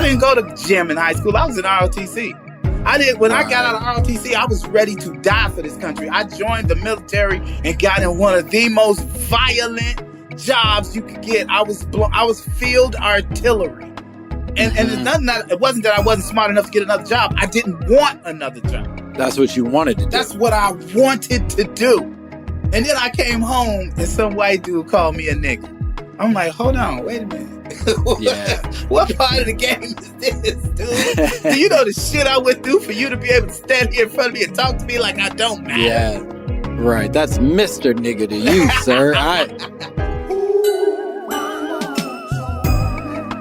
didn't go to gym in high school. I was in ROTC. When I got out of ROTC, I was ready to die for this country. I joined the military and got in one of the most violent jobs you could get. I was field artillery. And it's nothing that, it wasn't that I wasn't smart enough to get another job. I didn't want another job. That's what you wanted to do. That's what I wanted to do. And then I came home and some white dude called me a nigga. I'm like, hold on, wait a minute. Yeah. What part of the game is this, dude? Do you know the shit I went through for you to be able to stand here in front of me and talk to me like I don't matter? Yeah, right. That's Mr. Nigga to you, sir.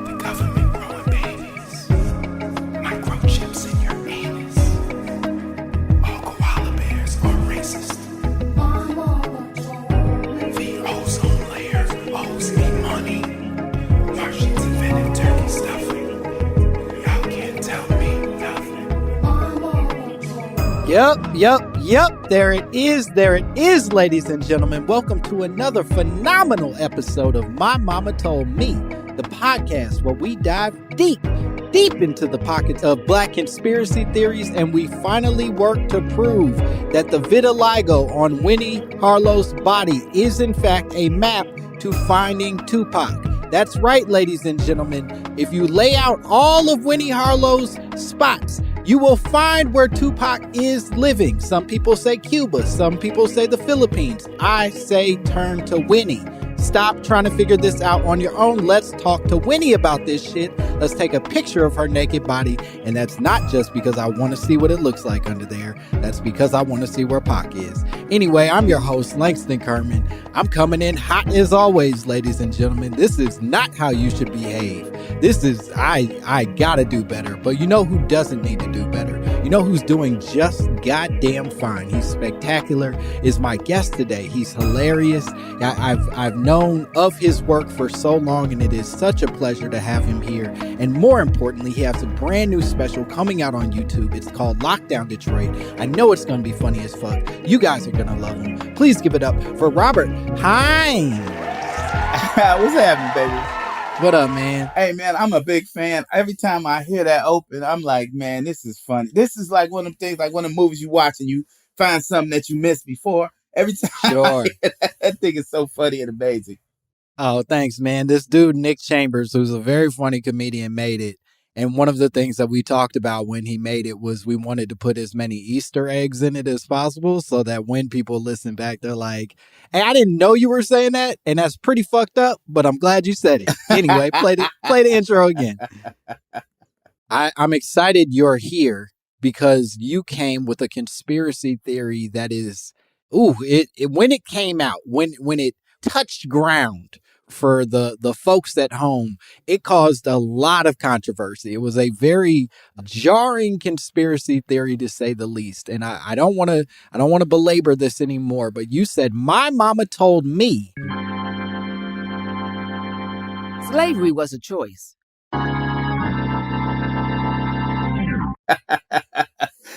The government growing babies, microchips in your anus. All koala bears are racist. The ozone layer owes me money. Martians invented turkey stuffing. Y'all can't tell me nothing. Yep. There it is, ladies and gentlemen. Welcome to another phenomenal episode of My Mama Told Me, the podcast where we dive deep into the pockets of Black conspiracy theories, and we finally work to prove that the vitiligo on Winnie Harlow's body is in fact a map to finding Tupac. That's right, ladies and gentlemen. If you lay out all of Winnie Harlow's spots, you will find where Tupac is living. Some people say Cuba. Some people say the Philippines. I say turn to Winnie. Stop trying to figure this out on your own. Let's talk to Winnie about this shit. Let's take a picture of her naked body. And that's not just because I want to see what it looks like under there. That's because I want to see where Pac is. Anyway, I'm your host, Langston Kerman. I'm coming in hot as always, ladies and gentlemen. This is not how you should behave. This is, I gotta do better. But you know who doesn't need to do better? You know who's doing just goddamn fine. He's spectacular. Is my guest today. He's hilarious. I've known of his work for so long, and it is such a pleasure to have him here. And more importantly, he has a brand new special coming out on YouTube. It's called Lockdown Detroit. I know it's going to be funny as fuck. You guys are going to love him. Please give it up for Robert Hines. What's happening, baby? What up, man? Hey, man, I'm a big fan. Every time I hear that open, I'm like, man, this is funny. This is like one of them things, like one of the movies you watch and you find something that you missed before. Every time Sure. that thing is so funny and amazing. Oh, thanks, man. This dude, Nick Chambers, who's a very funny comedian, made it. And one of the things that we talked about when he made it was we wanted to put as many Easter eggs in it as possible so that when people listen back, they're like, hey, I didn't know you were saying that. And that's pretty fucked up, but I'm glad you said it. Anyway, play the intro again. I'm excited you're here because you came with a conspiracy theory that is, when it came out, when it touched ground for the folks at home, it caused a lot of controversy. It was a very jarring conspiracy theory, to say the least. And I don't want to belabor this anymore, but you said, my mama told me slavery was a choice.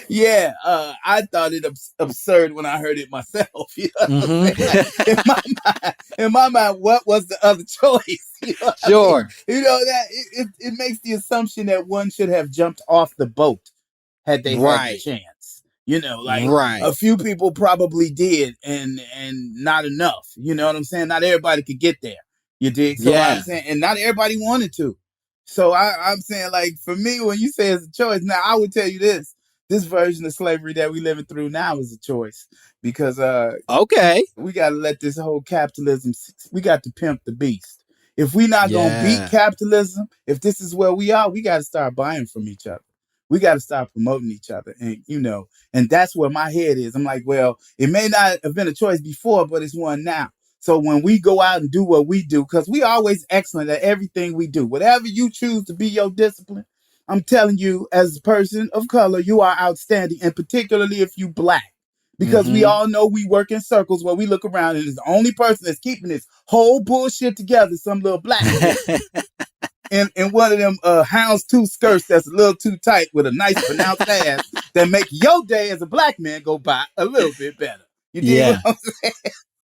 Yeah, I thought it absurd when I heard it myself. You know what I'm saying? Like, in my mind, what was the other choice? You know Sure. I mean? You know, that it makes the assumption that one should have jumped off the boat had they had the chance. You know, like a few people probably did, and not enough. You know what I'm saying? Not everybody could get there. You dig? So I'm saying, and not everybody wanted to. So I'm saying, like, for me, when you say it's a choice, now I would tell you this. This version of slavery that we living through now is a choice because we got to let this whole capitalism, we got to pimp the beast. If we not going to beat capitalism, if this is where we are, we got to start buying from each other. We got to start promoting each other. And, you know, and that's where my head is. I'm like, well, it may not have been a choice before, but it's one now. So when we go out and do what we do, because we always excellent at everything we do, whatever you choose to be your discipline, I'm telling you, as a person of color, you are outstanding, and particularly if you Black, because we all know we work in circles where we look around and it's the only person that's keeping this whole bullshit together, some little Black in one of them houndstooth skirts that's a little too tight with a nice pronounced ass that make your day as a Black man go by a little bit better. You dig what I'm saying?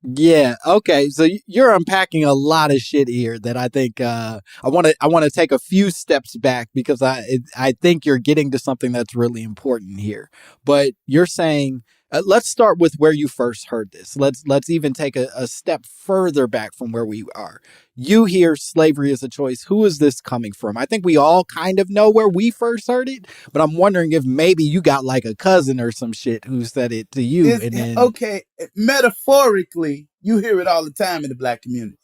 Yeah. Okay. So you're unpacking a lot of shit here that I think I want to take a few steps back because I think you're getting to something that's really important here. But you're saying let's start with where you first heard this. Let's even take a step further back from where we are. You hear slavery is a choice. Who is this coming from? I think we all kind of know where we first heard it, but I'm wondering if maybe you got like a cousin or some shit who said it to you, It's and then okay. Metaphorically, you hear it all the time in the black community.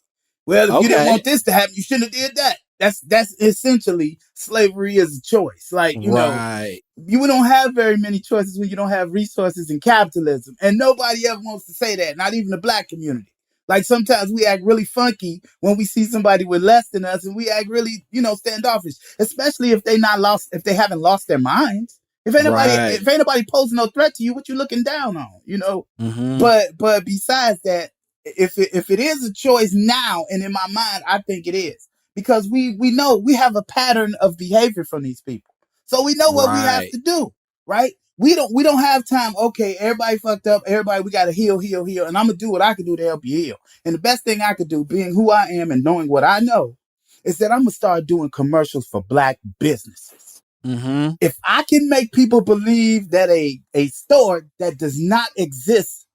Well, if you didn't okay, want this to happen, you shouldn't have did that. That's essentially slavery is a choice. Like, right. you don't have very many choices when you don't have resources in capitalism. And nobody ever wants to say that, not even the black community. Like sometimes we act really funky when we see somebody with less than us and we act really, standoffish, especially if if they haven't lost their minds. Right. If ain't nobody posing no threat to you, what you looking down on? Mm-hmm. But besides that, if it is a choice now, and in my mind, I think it is because we know we have a pattern of behavior from these people, so we know what we have Right. to do, right? We don't have time. Okay, everybody fucked up. Everybody, we got to heal, and I'm gonna do what I can do to help you heal. And the best thing I could do, being who I am and knowing what I know, is that I'm gonna start doing commercials for black businesses. Mm-hmm. If I can make people believe that a store that does not exist,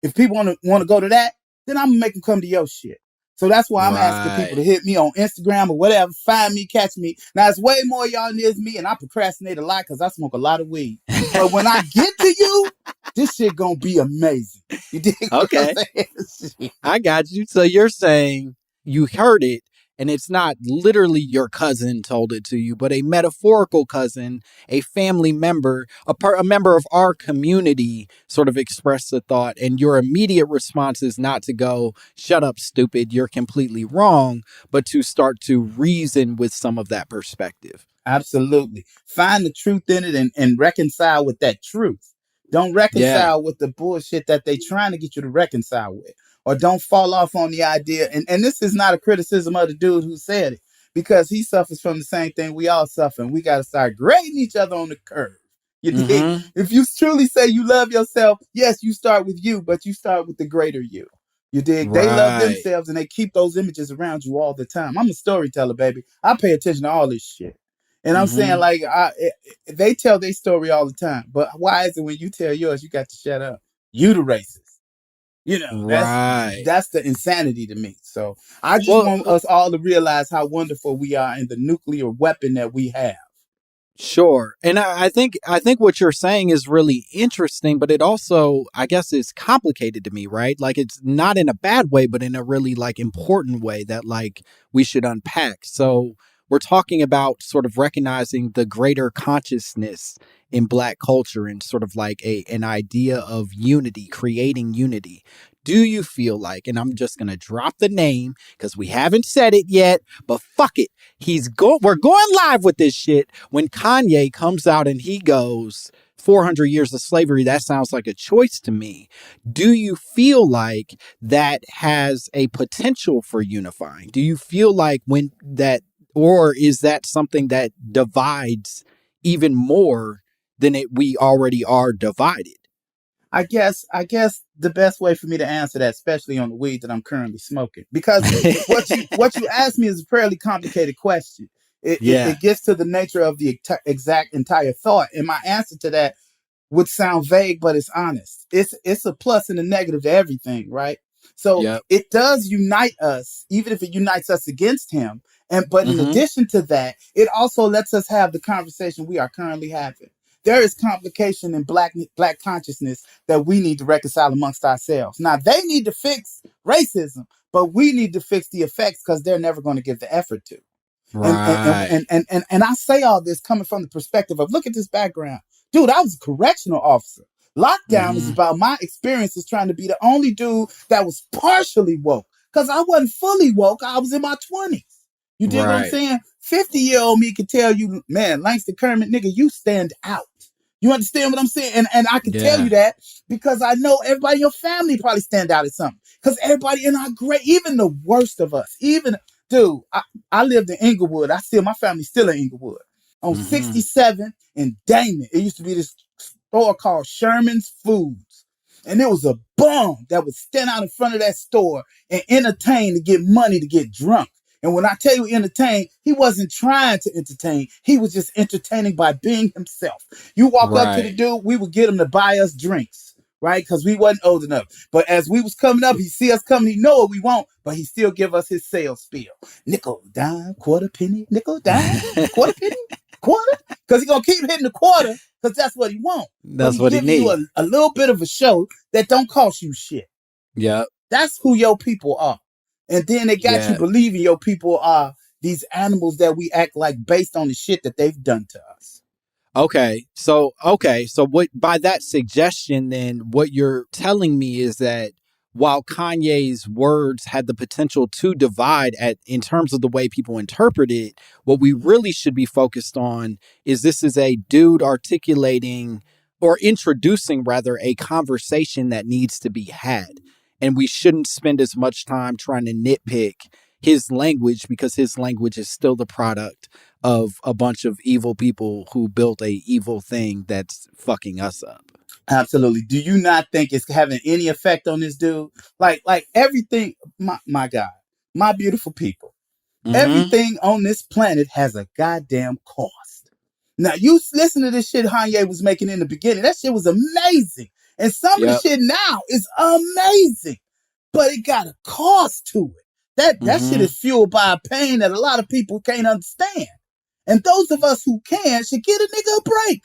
if people want to go to that, then I'm gonna make them come to your shit. So that's why I'm asking people to Right. hit me on Instagram or whatever, find me, catch me. Now it's way more y'all than there's me, and I procrastinate a lot because I smoke a lot of weed. But when I get to you, this shit gonna be amazing. You dig what I'm Okay. saying? I got you. So you're saying you heard it, and it's not literally your cousin told it to you, but a metaphorical cousin, a family member, a member of our community sort of expressed the thought, and your immediate response is not to go, shut up, stupid, you're completely wrong, but to start to reason with some of that perspective. Absolutely. Find the truth in it and reconcile with that truth. Don't Yeah. reconcile with the bullshit that they trying to get you to reconcile with. Or don't fall off on the idea. And this is not a criticism of the dude who said it, because he suffers from the same thing we all suffer. And we got to start grading each other on the curve. You dig? Mm-hmm. If you truly say you love yourself, yes, you start with you, but you start with the greater you. You dig? They love Right. themselves and they keep those images around you all the time. I'm a storyteller, baby. I pay attention to all this shit. And I'm saying, Mm-hmm. like, they tell their story all the time, but why is it when you tell yours, you got to shut up? You the racist. That's Right. the insanity to me. So I just Well, want us all to realize how wonderful we are and the nuclear weapon that we have. sure. And I think what you're saying is really interesting, but it also, I guess, is complicated to me, right? Like it's not in a bad way, but in a really like important way that like we should unpack. So we're talking about sort of recognizing the greater consciousness in Black culture and sort of like an idea of unity, creating unity. Do you feel like, and I'm just gonna drop the name because we haven't said it yet, but fuck it. We're going live with this shit. When Kanye comes out and he goes 400 years of slavery, that sounds like a choice to me. Do you feel like that has a potential for unifying? Do you feel like when that, or is that something that divides even more than we already are divided? I guess the best way for me to answer that, especially on the weed that I'm currently smoking, because what you asked me is a fairly complicated question. Yeah. It gets to the nature of the exact entire thought, and my answer to that would sound vague, but it's honest. It's a plus and a negative to everything, right? So Yep. it does unite us, even if it unites us against him. But in Mm-hmm. addition to that, it also lets us have the conversation we are currently having. There is complication in black consciousness that we need to reconcile amongst ourselves. Now they need to fix racism, but we need to fix the effects because they're never going to give the effort to. And Right. I say all this coming from the perspective of, look at this background. Dude, I was a correctional officer. Lockdown is Mm-hmm. about my experiences trying to be the only dude that was partially woke. Because I wasn't fully woke. I was in my 20s. You dig what I'm Right. saying? 50-year-old me could tell you, man, Langston Kerman, nigga, you stand out. You understand what I'm saying? And I can tell you Yeah. that because I know everybody in your family probably stand out at something. Because everybody in our even the worst of us, dude, I lived in Inglewood. My family's still in Inglewood. On Mm-hmm. 67 in Damon. It used to be this store called Sherman's Foods. And there was a bum that would stand out in front of that store and entertain to get money to get drunk. And when I tell you entertain, he wasn't trying to entertain. He was just entertaining by being himself. You walk up to the dude, we would get him to buy us drinks, right? Because we wasn't old enough. But as we was coming up, he see us coming, he know what we want, but he still give us his sales spiel. Nickel, dime, quarter penny, nickel, dime, quarter penny, quarter. Because he going to keep hitting the quarter because that's what he want. That's what he needs. You a little bit of a show that don't cost you shit. Yeah. That's who your people are. And then they got you believing your people are these animals that we act like based on the shit that they've done to us. Okay. So what, by that suggestion, then what you're telling me is that while Kanye's words had the potential to divide in terms of the way people interpret it, what we really should be focused on is this is a dude articulating or introducing rather a conversation that needs to be had. And we shouldn't spend as much time trying to nitpick his language because his language is still the product of a bunch of evil people who built a evil thing that's fucking us up. Absolutely. Do you not think it's having any effect on this dude? Like everything, my God, my beautiful people, everything on this planet has a goddamn cost. Now, you listen to this shit Kanye was making in the beginning. That shit was amazing. And some of the shit now is amazing, but it got a cost to it. That shit is fueled by a pain that a lot of people can't understand. And those of us who can should get a nigga a break.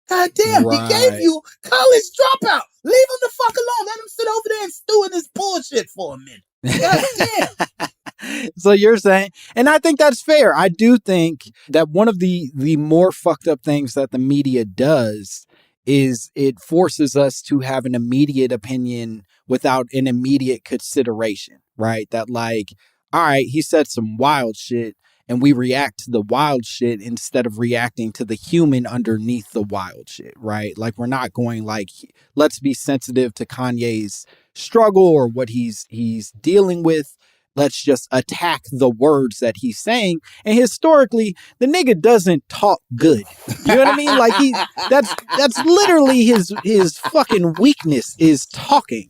God damn, he gave you college dropout. Leave him the fuck alone. Let him sit over there and stew in this bullshit for a minute. God damn. So you're saying, and I think that's fair. I do think that one of the more fucked up things that the media does is it forces us to have an immediate opinion without an immediate consideration, right? That like, all right, he said some wild shit and we react to the wild shit instead of reacting to the human underneath the wild shit, right? Like we're not going like, let's be sensitive to Kanye's struggle or what he's dealing with. Let's just attack the words that he's saying. And historically, the nigga doesn't talk good. You know what I mean? Like that's literally his fucking weakness is talking.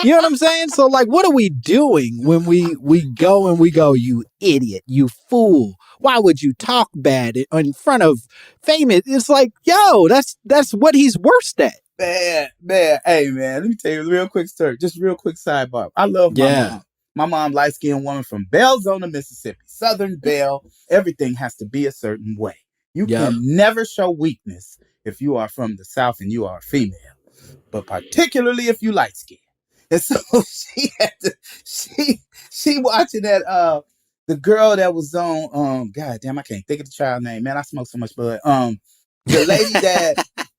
You know what I'm saying? So like, what are we doing when we go, you idiot, you fool? Why would you talk bad in front of famous? It's like, yo, that's what he's worst at. Man. Hey, man, let me tell you a real quick story. Just real quick sidebar. I love my mom. My mom, light-skinned woman from Belzona, Mississippi. Southern Belle. Everything has to be a certain way. You can never show weakness if you are from the South and you are a female. But particularly if you light-skinned. And so she watching that, the girl that was on, God damn, I can't think of the child name. Man, I smoke so much bud. The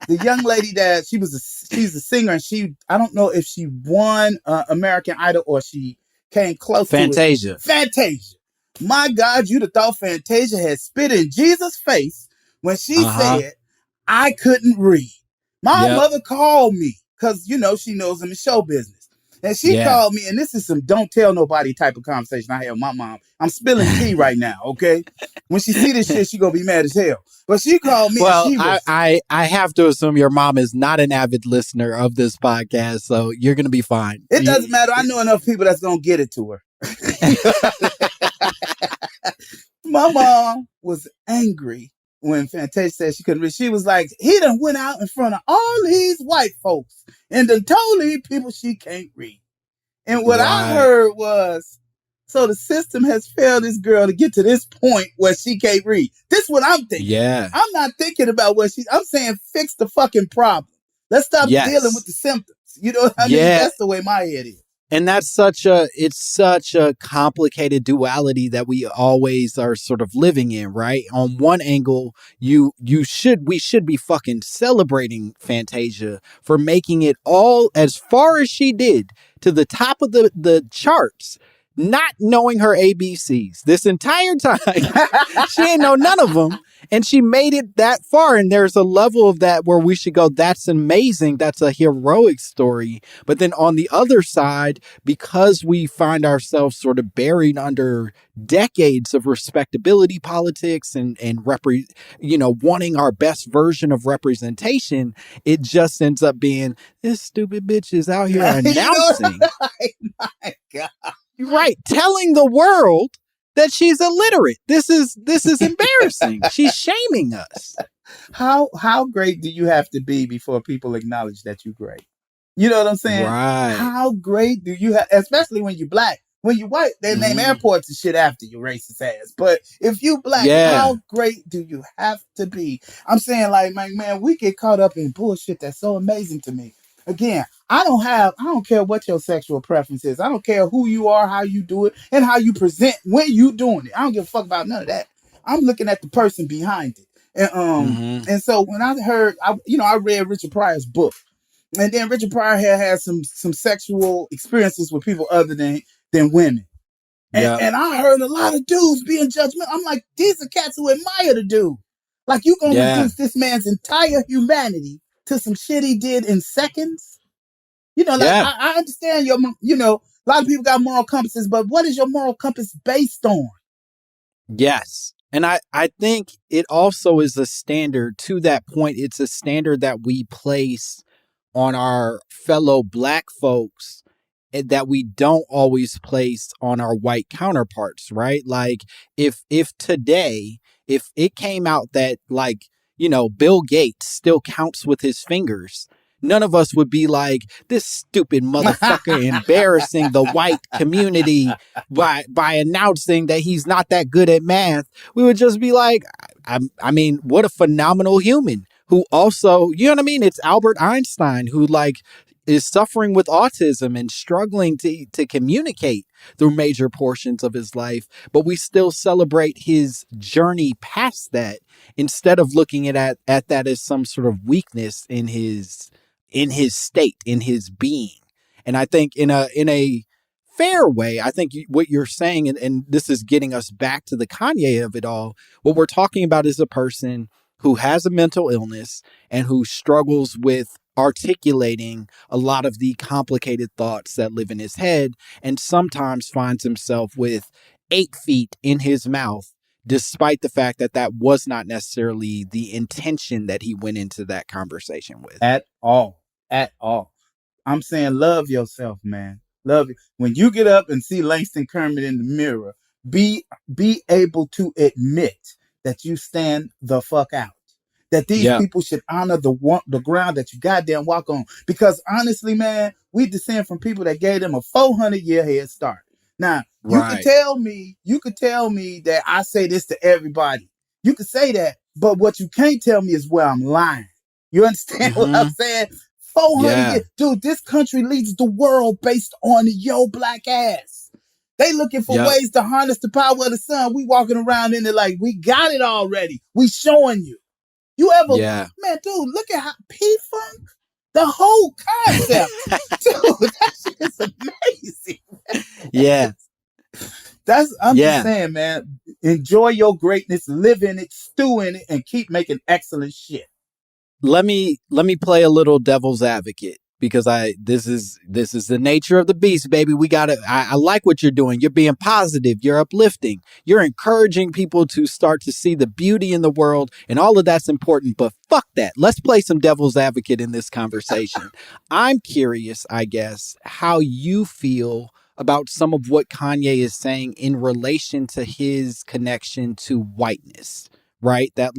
young lady that she's a singer and I don't know if she won American Idol or she came close Fantasia. To it. Fantasia. My God, you'd have thought Fantasia had spit in Jesus' face when she said, I couldn't read. My mother called me because, you know, she knows I'm in show business. And she called me, and this is some don't tell nobody type of conversation I had with my mom. I'm spilling tea right now, okay? When she see this shit, she gonna be mad as hell. But she called me. Well, and she was, I have to assume your mom is not an avid listener of this podcast, so you're gonna be fine. It doesn't matter. I know enough people that's gonna get it to her. My mom was angry when Fantasia said she couldn't read. She was like, he done went out in front of all these white folks and done told these people she can't read. And what I heard was, so the system has failed this girl to get to this point where she can't read. This is what I'm thinking. Yeah. I'm not thinking about I'm saying fix the fucking problem. Let's stop dealing with the symptoms. You know what I mean? That's the way my head is. And that's such a complicated duality that we always are sort of living in, right? On one angle, we should be fucking celebrating Fantasia for making it all as far as she did to the top of the charts, not knowing her ABCs this entire time. She ain't know none of them. And she made it that far. And there's a level of that where we should go, that's amazing. That's a heroic story. But then on the other side, because we find ourselves sort of buried under decades of respectability politics and wanting our best version of representation, it just ends up being this stupid bitch is out here announcing. My God. Right. Telling the world that she's illiterate. This is embarrassing. She's shaming us. How great do you have to be before people acknowledge that you're great? You know what I'm saying? Right. How great do you have, especially when you're black. When you white, they name airports and shit after you, racist ass. But if you black, how great do you have to be? I'm saying, like, man, we get caught up in bullshit that's so amazing to me. Again, I don't care what your sexual preference is. I don't care who you are, how you do it, and how you present when you doing it. I don't give a fuck about none of that. I'm looking at the person behind it. And and so when I heard, I read Richard Pryor's book, and then Richard Pryor had some sexual experiences with people other than women. And I heard a lot of dudes being judgmental. I'm like, these are cats who admire the dude. Like, you gonna reduce this man's entire humanity to some shit he did in seconds? I understand a lot of people got moral compasses, but what is your moral compass based on? Yes. And I think it also is a standard to that point. It's a standard that we place on our fellow black folks that we don't always place on our white counterparts, right? Like if today, if it came out that Bill Gates still counts with his fingers, none of us would be like, this stupid motherfucker embarrassing the white community by announcing that he's not that good at math. We would just be like, I mean, what a phenomenal human who also, you know what I mean? It's Albert Einstein who is suffering with autism and struggling to communicate through major portions of his life, but we still celebrate his journey past that instead of looking at that as some sort of weakness in his state, in his being. And I think in a fair way, I think what you're saying, and this is getting us back to the Kanye of it all, what we're talking about is a person who has a mental illness and who struggles with articulating a lot of the complicated thoughts that live in his head, and sometimes finds himself with 8 feet in his mouth, despite the fact that was not necessarily the intention that he went into that conversation with. At all. I'm saying, love yourself, man. Love it. When you get up and see Langston Kerman in the mirror, be able to admit that you stand the fuck out. That these people should honor the ground that you goddamn walk on. Because honestly, man, we descend from people that gave them a 400-year head start. Now, you could tell me that I say this to everybody. You could say that, but what you can't tell me is where I'm lying. You understand what I'm saying? 400 years. Dude, this country leads the world based on your black ass. They looking for ways to harness the power of the sun. We walking around in it like we got it already. We showing you. You ever, man, dude, look at how P-Funk, the whole concept. Dude, that shit is amazing. Man. Yeah. I'm just saying, man, enjoy your greatness, live in it, stew in it, and keep making excellent shit. Let me play a little devil's advocate, because this is the nature of the beast, baby. I like what you're doing. You're being positive. You're uplifting. You're encouraging people to start to see the beauty in the world, and all of that's important, but fuck that. Let's play some devil's advocate in this conversation. I'm curious, I guess, how you feel about some of what Kanye is saying in relation to his connection to whiteness, right? That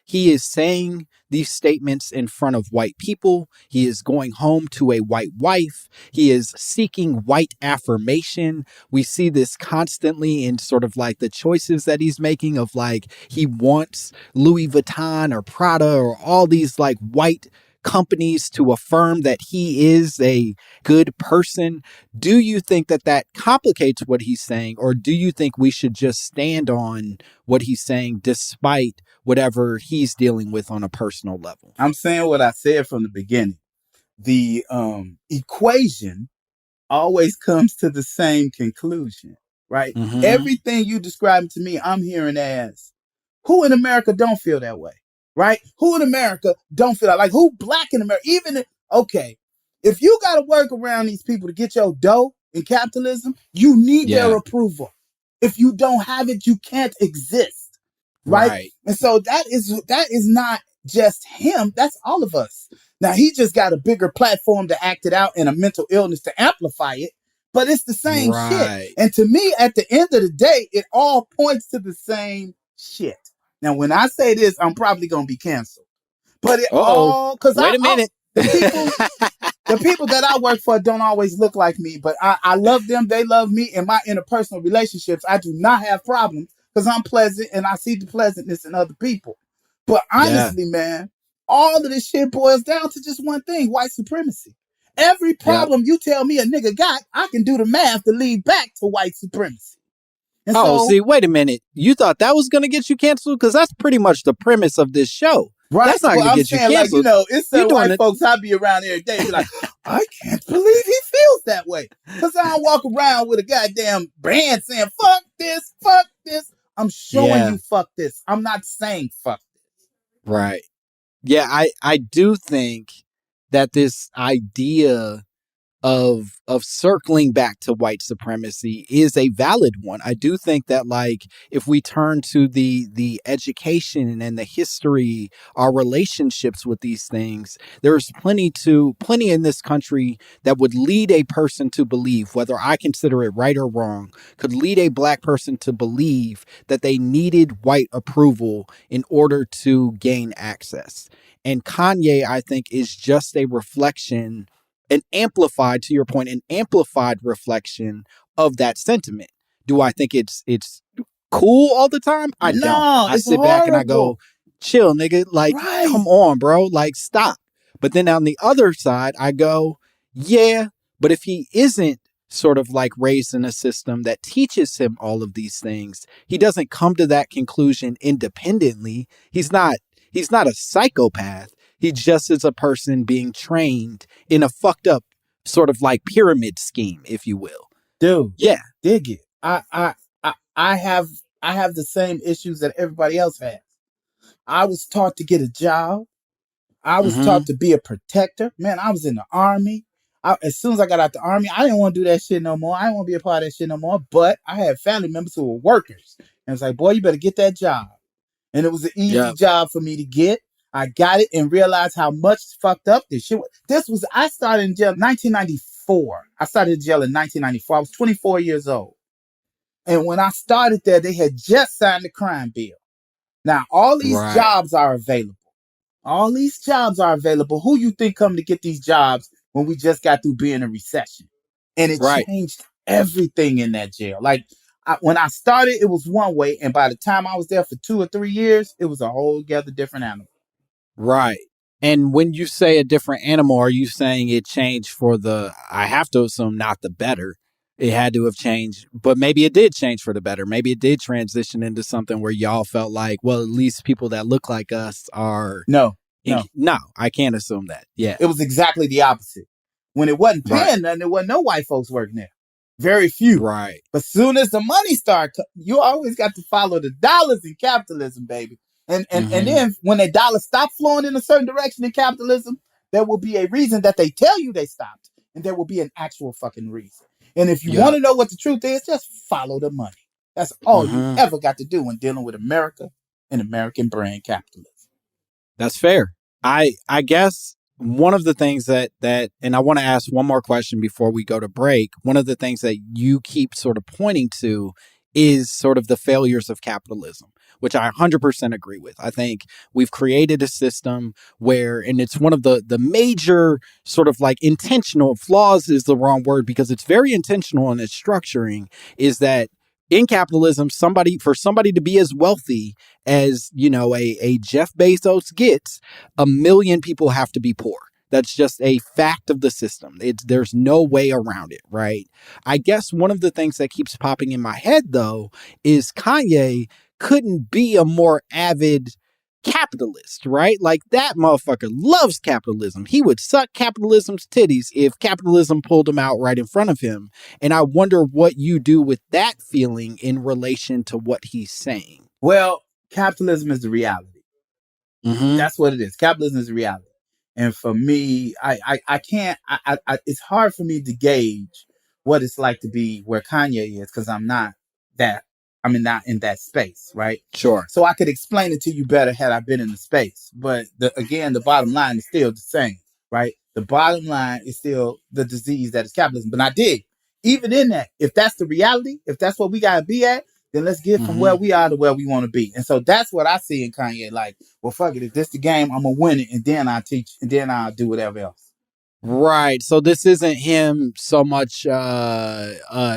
he is saying these statements in front of white people. He is going home to a white wife. He is seeking white affirmation. We see this constantly in sort of the choices that he's making of he wants Louis Vuitton or Prada or all these white companies to affirm that he is a good person. Do you think that complicates what he's saying, or do you think we should just stand on what he's saying despite whatever he's dealing with on a personal level? I'm saying what I said from the beginning. The equation always comes to the same conclusion, right? Everything you describing to me, I'm hearing as who in America don't feel that way, right? Who in America don't feel that? Like who black in America? Okay, if you got to work around these people to get your dough in capitalism, you need their approval. If you don't have it, you can't exist, right? And so that is not just him. That's all of us. Now he just got a bigger platform to act it out and a mental illness to amplify it, but it's the same shit. And to me, at the end of the day, it all points to the same shit. Now, when I say this, I'm probably going to be canceled. But it all, because wait a minute. The people that I work for don't always look like me, but I love them. They love me. In my interpersonal relationships, I do not have problems because I'm pleasant and I see the pleasantness in other people. But honestly, man, all of this shit boils down to just one thing: white supremacy. Every problem you tell me a nigga got, I can do the math to lead back to white supremacy. And see, wait a minute. You thought that was going to get you canceled? Because that's pretty much the premise of this show. Right. That's not going to get you canceled. Like, it's some white folks I be around every day be like, I can't believe he feels that way. Because I don't walk around with a goddamn brand saying, fuck this, fuck this. I'm showing you fuck this. I'm not saying fuck this. Right. Yeah, I do think that this idea of circling back to white supremacy is a valid one. I do think that, like, if we turn to the education and the history, our relationships with these things, there's plenty in this country that would lead a person to believe, whether I consider it right or wrong, could lead a black person to believe that they needed white approval in order to gain access. And Kanye, I think, is just a reflection, to your point, an amplified reflection of that sentiment. Do I think it's cool all the time? I don't. I sit back and I go, chill, nigga. Like, come on, bro. Like, stop. But then on the other side, I go, yeah, but if he isn't sort of like raised in a system that teaches him all of these things, he doesn't come to that conclusion independently. He's not a psychopath. He just is a person being trained in a fucked up sort of like pyramid scheme, if you will. Dude, yeah, dig it. I have the same issues that everybody else has. I was taught to get a job. I was taught to be a protector. Man, I was in the army. As soon as I got out the army, I didn't want to do that shit no more. I didn't want to be a part of that shit no more. But I had family members who were workers. And it's like, boy, you better get that job. And it was an easy job for me to get. I got it and realized how much fucked up this shit was. I started in jail in 1994. I started in jail in 1994. I was 24 years old. And when I started there, they had just signed the crime bill. Now, all these jobs are available. All these jobs are available. Who you think come to get these jobs when we just got through being in a recession? And it changed everything in that jail. Like, when I started, it was one way. And by the time I was there for 2 or 3 years, it was a whole together different animal. Right. And when you say a different animal, are you saying it changed for I have to assume not the better? It had to have changed, but maybe it did change for the better. Maybe it did transition into something where y'all felt like, well, at least people that look like us are... No, I can't assume that. Yeah. It was exactly the opposite. When it wasn't paying nothing, there wasn't no white folks working there. Very few. Right. But soon as the money started, you always got to follow the dollars in capitalism, baby. And then when the dollar stop flowing in a certain direction in capitalism, there will be a reason that they tell you they stopped. And there will be an actual fucking reason. And if you want to know what the truth is, just follow the money. That's all you ever got to do when dealing with America and American brand capitalism. That's fair. I guess one of the things that, and I want to ask one more question before we go to break. One of the things that you keep sort of pointing to is sort of the failures of capitalism, which I 100% agree with. I think we've created a system where, and it's one of the major sort of like intentional flaws is the wrong word because it's very intentional in its structuring, is that in capitalism, for somebody to be as wealthy as, a Jeff Bezos gets, 1 million people have to be poor. That's just a fact of the system. There's no way around it, right? I guess one of the things that keeps popping in my head, though, is Kanye couldn't be a more avid capitalist, right? Like that motherfucker loves capitalism. He would suck capitalism's titties if capitalism pulled him out right in front of him. And I wonder what you do with that feeling in relation to what he's saying. Well, capitalism is the reality. Mm-hmm. That's what it is. Capitalism is the reality. And for me, I can't, it's hard for me to gauge what it's like to be where Kanye is because I'm not in that space, right? Sure. So I could explain it to you better had I been in the space. But the bottom line is still the same, right? The bottom line is still the disease that is capitalism. But I dig, even in that, if that's the reality, if that's what we got to be at, then let's get from where we are to where we want to be. And so that's what I see in Kanye. Like, well, fuck it. If this the game, I'm going to win it. And then I'll teach. And then I'll do whatever else. Right. So this isn't him so much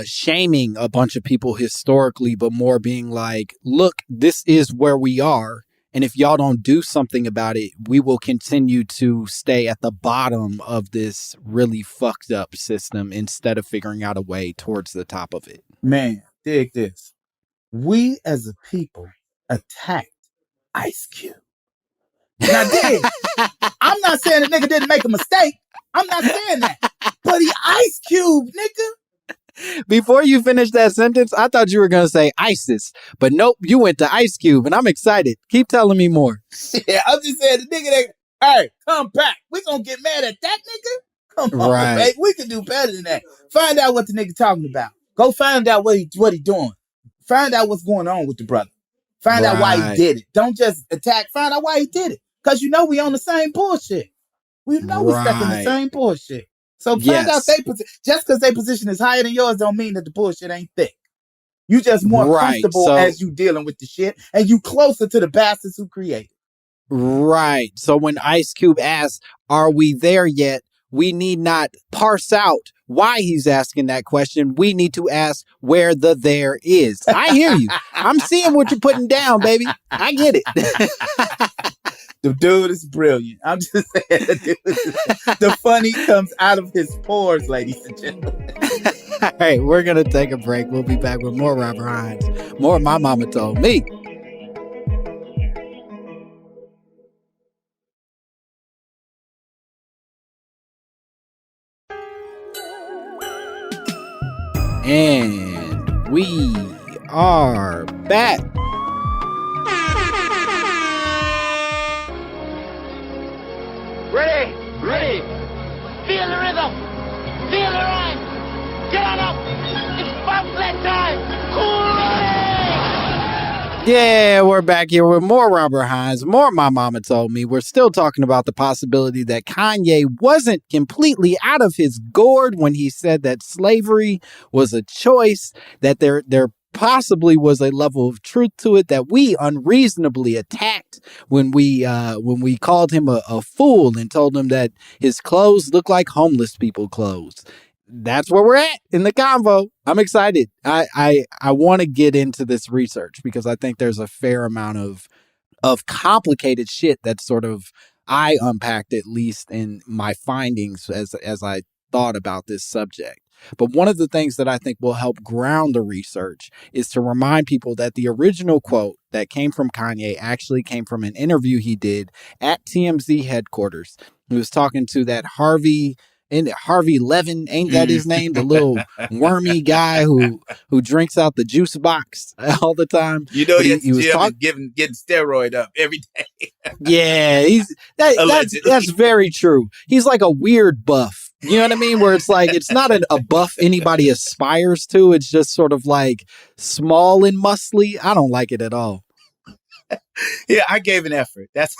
shaming a bunch of people historically, but more being like, look, this is where we are. And if y'all don't do something about it, we will continue to stay at the bottom of this really fucked up system instead of figuring out a way towards the top of it. Man, dig this. We as a people attacked Ice Cube. Now, dig, I'm not saying the nigga didn't make a mistake. I'm not saying that. But he Ice Cube, nigga. Before you finish that sentence, I thought you were going to say ISIS. But nope, you went to Ice Cube, and I'm excited. Keep telling me more. Yeah, I'm just saying the nigga that, hey, come back. We gonna get mad at that nigga? Come on, Right. man. We can do better than that. Find out what the nigga talking about. Go find out what he doing. Find out what's going on with the brother. Find out why he did it. Don't just attack. Find out why he did it. Because you know we on the same bullshit. We know we stuck in the same bullshit. So find out they position. Just because their position is higher than yours don't mean that the bullshit ain't thick. You just more comfortable as you dealing with the shit. And you closer to the bastards who created. Right. So when Ice Cube asks, are we there yet? We need not parse out why he's asking that question. We need to ask where the there is. I hear you. I'm seeing what you're putting down, baby. I get it. The dude is brilliant. I'm just saying, the funny comes out of his pores, ladies and gentlemen. All right, we're going to take a break. We'll be back with more Robert Hines. More My Mama Told Me. And we are back. Ready? Ready. Feel the rhythm. Feel the rhyme. Get on up. It's bobsled time. Hooray! Yeah, we're back here with more Robert Hines, more My Mama Told Me. We're still talking about the possibility that Kanye wasn't completely out of his gourd when he said that slavery was a choice, that there possibly was a level of truth to it that we unreasonably attacked when we called him a fool and told him that his clothes look like homeless people clothes. That's where we're at in the convo. I'm excited. I want to get into this research because I think there's a fair amount of complicated shit that sort of I unpacked, at least in my findings as I thought about this subject. But one of the things that I think will help ground the research is to remind people that the original quote that came from Kanye actually came from an interview he did at TMZ headquarters. He was talking to that Harvey Levin, ain't that his name? The little wormy guy who drinks out the juice box all the time. You know, he was getting steroid up every day. Yeah, that's very true. He's like a weird buff. You know what I mean? Where it's like, it's not a buff anybody aspires to. It's just sort of like small and muscly. I don't like it at all. Yeah, I gave an effort. That's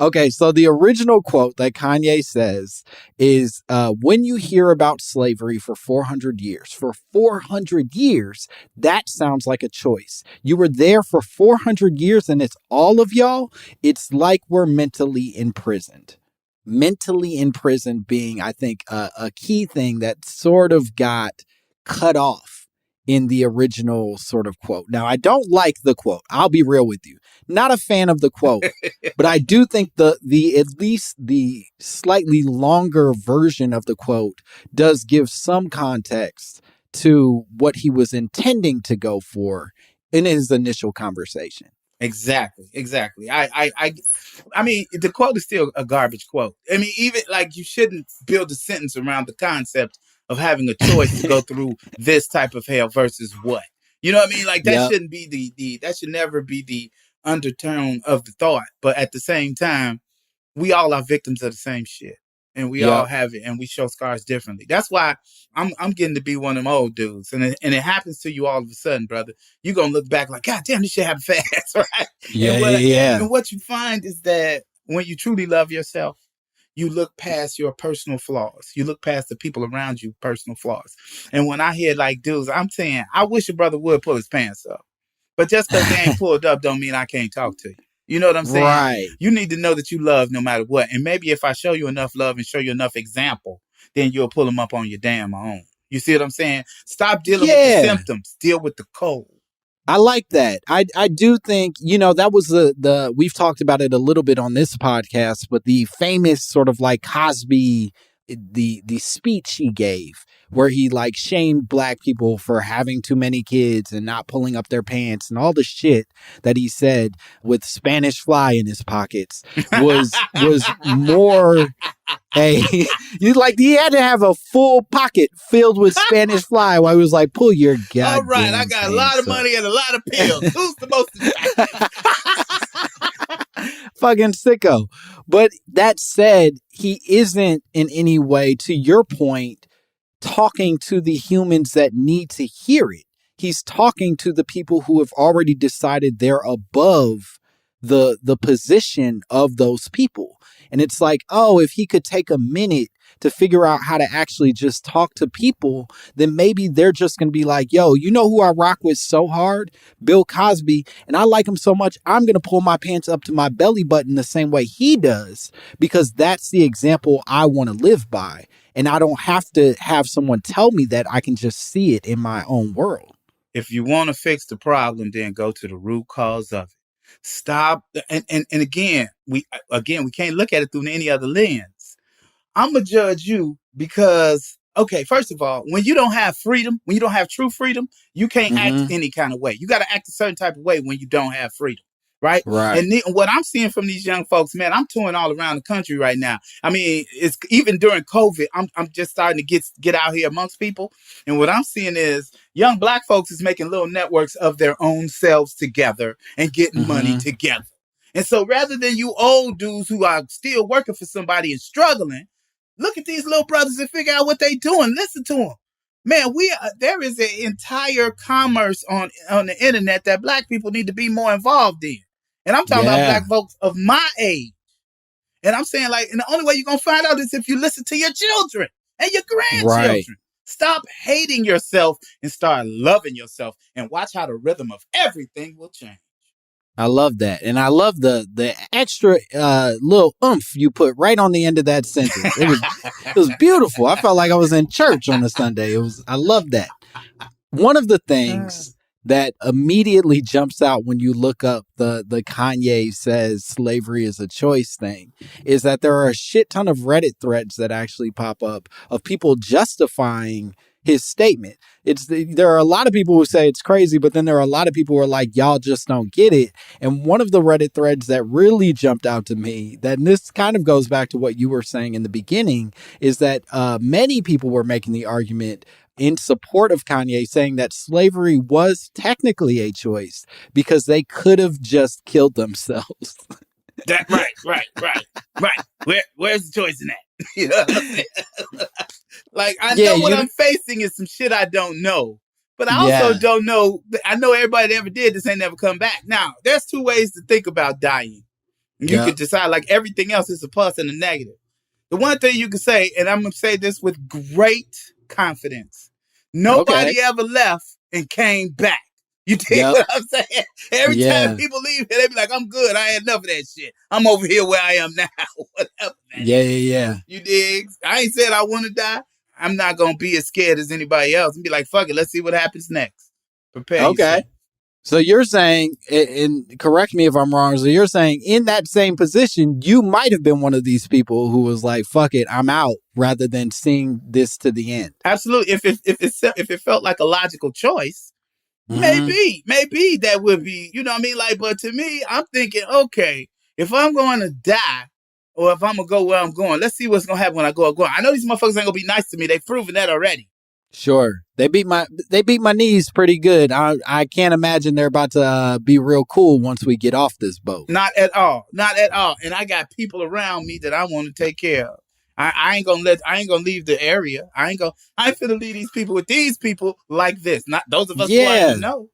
Okay, so the original quote that Kanye says is, when you hear about slavery for 400 years, that sounds like a choice. You were there for 400 years and it's all of y'all. It's like we're mentally imprisoned. Mentally imprisoned being, I think, a key thing that sort of got cut off in the original sort of quote. Now, I don't like the quote. I'll be real with you. Not a fan of the quote, but I do think the at least the slightly longer version of the quote does give some context to what he was intending to go for in his initial conversation. Exactly. I mean, the quote is still a garbage quote. I mean, even like you shouldn't build a sentence around the concept of having a choice to go through this type of hell versus what. You know what I mean? Like that Yep. shouldn't be the that should never be the undertone of the thought. But at the same time, we all are victims of the same shit, and we all Yep. have it, and we show scars differently. That's why I'm getting to be one of them old dudes, and it happens to you all of a sudden, brother. You're gonna look back like, God damn, this shit happened fast, right? Yeah, And what you find is that when you truly love yourself, you look past your personal flaws. You look past the people around you personal flaws. And when I hear like dudes, I'm saying, I wish a brother would pull his pants up. But just because they ain't pulled up don't mean I can't talk to you. You know what I'm saying? Right. You need to know that you love no matter what. And maybe if I show you enough love and show you enough example, then you'll pull them up on your damn own. You see what I'm saying? Stop dealing with the symptoms. Deal with the cold. I like that. I do think, that was the we've talked about it a little bit on this podcast, but the famous sort of like Cosby, the speech he gave where he like shamed black people for having too many kids and not pulling up their pants and all the shit that he said with Spanish fly in his pockets was more he had to have a full pocket filled with Spanish fly while he was like, pull your goddamn all right, I got a lot of money and a lot of pills. Who's the most fucking sicko. But that said, he isn't in any way, to your point, talking to the humans that need to hear it. He's talking to the people who have already decided they're above the position of those people. And it's like, oh, if he could take a minute to figure out how to actually just talk to people, then maybe they're just going to be like, yo, you know who I rock with so hard? Bill Cosby. And I like him so much, I'm going to pull my pants up to my belly button the same way he does, because that's the example I want to live by. And I don't have to have someone tell me that. I can just see it in my own world. If you want to fix the problem, then go to the root cause of it. Stop. And again, we can't look at it through any other lens. I'm going to judge you because, okay, first of all, when you don't have freedom, when you don't have true freedom, you can't act any kind of way. You got to act a certain type of way when you don't have freedom. Right. And what I'm seeing from these young folks, man, I'm touring all around the country right now. I mean, it's even during COVID, I'm just starting to get out here amongst people. And what I'm seeing is young black folks is making little networks of their own selves together and getting money together. And so rather than you old dudes who are still working for somebody and struggling, look at these little brothers and figure out what they doing. Listen to them. Man, there is an entire commerce on the internet that black people need to be more involved in. And I'm talking about black folks of my age. And I'm saying, like, and the only way you're going to find out is if you listen to your children and your grandchildren. Right. Stop hating yourself and start loving yourself, and watch how the rhythm of everything will change. I love that. And I love the extra little oomph you put right on the end of that sentence. It was beautiful. I felt like I was in church on a Sunday. I love that. One of the things that immediately jumps out when you look up the Kanye says slavery is a choice thing is that there are a shit ton of Reddit threads that actually pop up of people justifying his statement. There are a lot of people who say it's crazy, but then there are a lot of people who are like, y'all just don't get it. And one of the Reddit threads that really jumped out to me, and this kind of goes back to what you were saying in the beginning, is that many people were making the argument in support of Kanye, saying that slavery was technically a choice because they could have just killed themselves. Right. Where's the choice in that? You know what I'm saying? Like, I know what I'm facing is some shit I don't know, but I also don't know. I know everybody that ever did this ain't never come back. Now, there's two ways to think about dying. You could decide, like, everything else is a plus and a negative. The one thing you can say, and I'm going to say this with great confidence, nobody ever left and came back. You dig what I'm saying? Every time people leave here, they be like, I'm good. I had enough of that shit. I'm over here where I am now. Whatever. Man. You dig? I ain't said I want to die. I'm not going to be as scared as anybody else and be like, fuck it. Let's see what happens next. Prepare yourself. So you're saying, and correct me if I'm wrong, so you're saying in that same position, you might have been one of these people who was like, fuck it, I'm out, rather than seeing this to the end. Absolutely. If it felt like a logical choice, Maybe that would be, you know what I mean? Like, but to me, I'm thinking, okay, if I'm going to die or if I'm going to go where I'm going, let's see what's going to happen when I go. I know these motherfuckers ain't going to be nice to me. They've proven that already. Sure. They beat my knees pretty good. I can't imagine they're about to be real cool once we get off this boat. Not at all. And I got people around me that I want to take care of. I ain't gonna leave the area. I ain't finna leave these people with these people like this. Not those of us who I even know.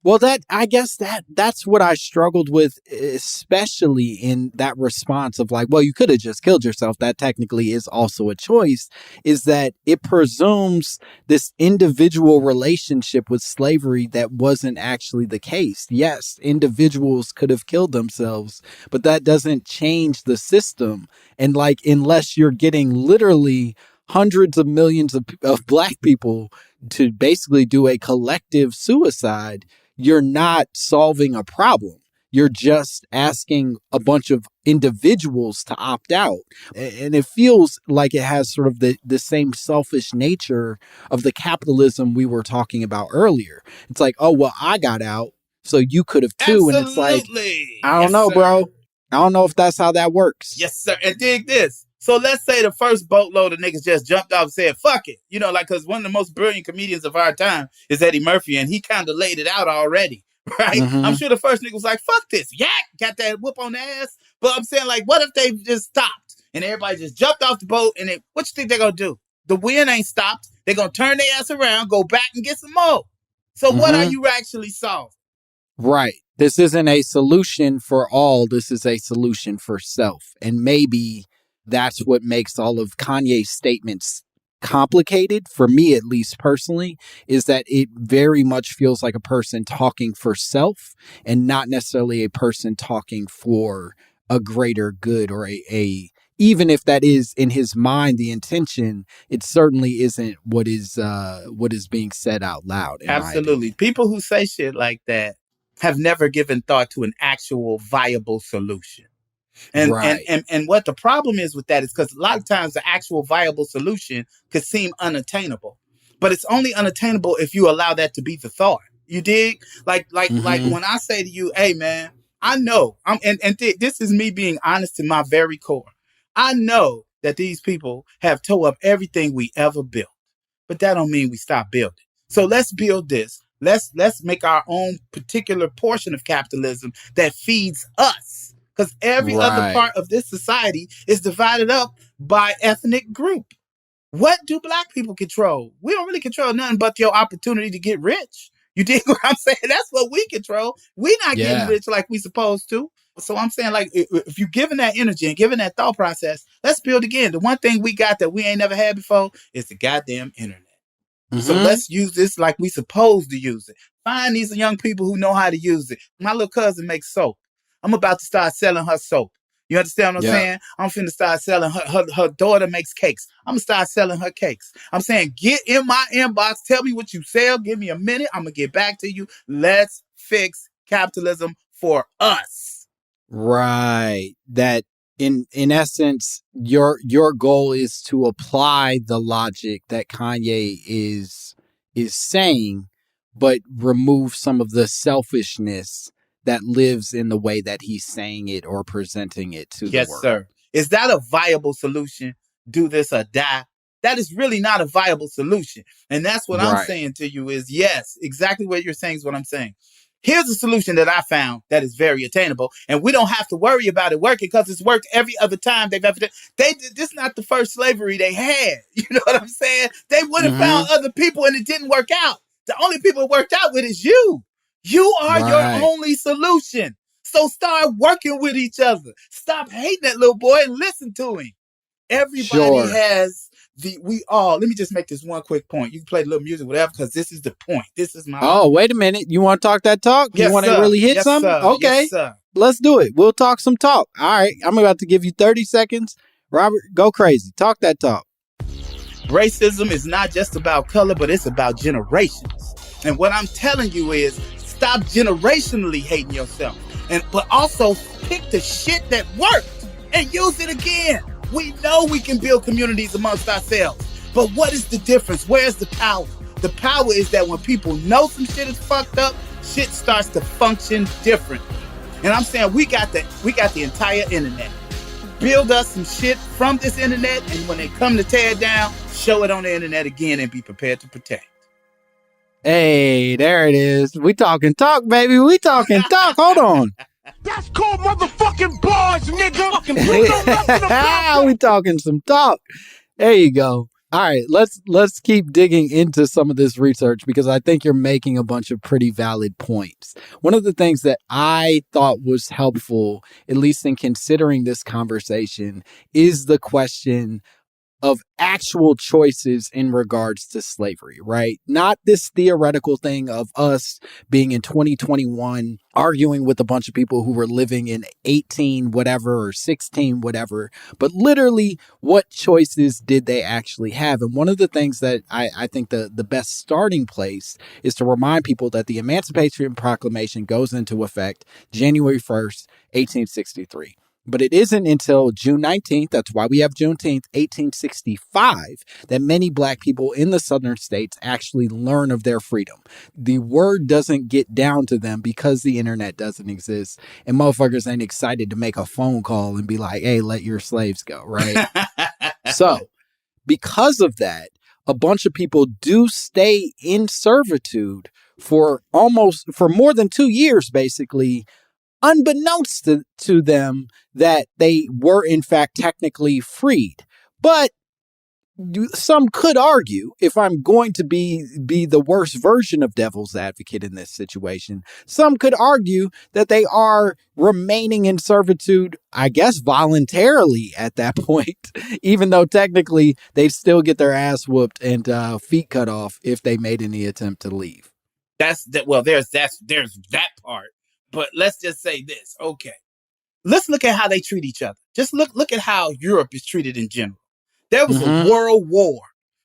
Well, I guess that's what I struggled with, especially in that response of like, well, you could have just killed yourself. That technically is also a choice, is that it presumes this individual relationship with slavery that wasn't actually the case. Yes, individuals could have killed themselves, but that doesn't change the system. And like, unless you're getting literally hundreds of millions of black people to basically do a collective suicide, you're not solving a problem. You're just asking a bunch of individuals to opt out. And it feels like it has sort of the same selfish nature of the capitalism we were talking about earlier. It's like, oh, well, I got out, so you could have too. Absolutely. And it's like, I don't know, bro. I don't know if that's how that works. Yes, sir. And dig this. So let's say the first boatload of niggas just jumped off and said, fuck it. You know, like, because one of the most brilliant comedians of our time is Eddie Murphy, and he kind of laid it out already, right? Mm-hmm. I'm sure the first nigga was like, fuck this. Yak, got that whoop on the ass. But I'm saying, like, what if they just stopped and everybody just jumped off the boat and then what you think they're going to do? The wind ain't stopped. They're going to turn their ass around, go back and get some more. So what are you actually solving? Right. This isn't a solution for all. This is a solution for self. And maybe that's what makes all of Kanye's statements complicated, for me at least personally, is that it very much feels like a person talking for self and not necessarily a person talking for a greater good or a even if that is in his mind the intention, it certainly isn't what is being said out loud. Absolutely. People who say shit like that have never given thought to an actual viable solution. And, right. and what the problem is with that is because a lot of times the actual viable solution could seem unattainable, but it's only unattainable if you allow that to be the thought. You dig? Like when I say to you, hey man, I know this is me being honest to my very core. I know that these people have tore up everything we ever built, but that don't mean we stop building. So let's build this. Let's make our own particular portion of capitalism that feeds us. Because every other part of this society is divided up by ethnic group. What do black people control? We don't really control nothing but your opportunity to get rich. You dig what I'm saying? That's what we control. We're not getting rich like we supposed to. So I'm saying, like, if you're giving that energy and giving that thought process, let's build again. The one thing we got that we ain't never had before is the goddamn internet. So let's use this like we supposed to use it. Find these young people who know how to use it. My little cousin makes soap. I'm about to start selling her soap. You understand what I'm saying? I'm finna start selling her daughter makes cakes. I'm gonna start selling her cakes. I'm saying, get in my inbox. Tell me what you sell. Give me a minute. I'm gonna get back to you. Let's fix capitalism for us. Right. That in essence, your goal is to apply the logic that Kanye is saying, but remove some of the selfishness that lives in the way that he's saying it or presenting it to the world. Yes, sir. Is that a viable solution? Do this or die? That is really not a viable solution. And that's what I'm saying to you is, yes, exactly what you're saying is what I'm saying. Here's a solution that I found that is very attainable, and we don't have to worry about it working because it's worked every other time they've ever done. This is not the first slavery they had. You know what I'm saying? They would have found other people and it didn't work out. The only people it worked out with is you. You are your only solution. So start working with each other. Stop hating that little boy and listen to him. Everybody has let me just make this one quick point. You can play a little music, whatever, because this is the point. This is my Oh, wait a minute. You want to talk that talk? Yes, you want to really hit something? Sir. Okay. Yes, sir. Let's do it. We'll talk some talk. All right. I'm about to give you 30 seconds. Robert, go crazy. Talk that talk. Racism is not just about color, but it's about generations. And what I'm telling you is stop generationally hating yourself. But also pick the shit that worked and use it again. We know we can build communities amongst ourselves. But what is the difference? Where's the power? The power is that when people know some shit is fucked up, shit starts to function differently. And I'm saying we got the entire internet. Build us some shit from this internet, and when they come to tear it down, show it on the internet again and be prepared to protect. Hey, there it is. We talking talk, baby. We talking talk. Hold on. That's called motherfucking bars, nigga. We talking some talk. There you go. All right, let's keep digging into some of this research because I think you're making a bunch of pretty valid points. One of the things that I thought was helpful, at least in considering this conversation, is the question of actual choices in regards to slavery, right? Not this theoretical thing of us being in 2021 arguing with a bunch of people who were living in 18 whatever or 16 whatever, but literally what choices did they actually have? And one of the things that I think the best starting place is to remind people that the Emancipation Proclamation goes into effect January 1st, 1863. But it isn't until June 19th, that's why we have Juneteenth, 1865, that many Black people in the southern states actually learn of their freedom. The word doesn't get down to them because the internet doesn't exist. And motherfuckers ain't excited to make a phone call and be like, hey, let your slaves go, right? So because of that, a bunch of people do stay in servitude for more than 2 years, basically, unbeknownst to them that they were in fact technically freed. But some could argue, if I'm going to be the worst version of devil's advocate in this situation, some could argue that they are remaining in servitude, I guess, voluntarily at that point, even though technically they'd still get their ass whooped and feet cut off if they made any attempt to leave. There's that part. But let's just say this. Okay. Let's look at how they treat each other. Just look at how Europe is treated in general. There was a world war,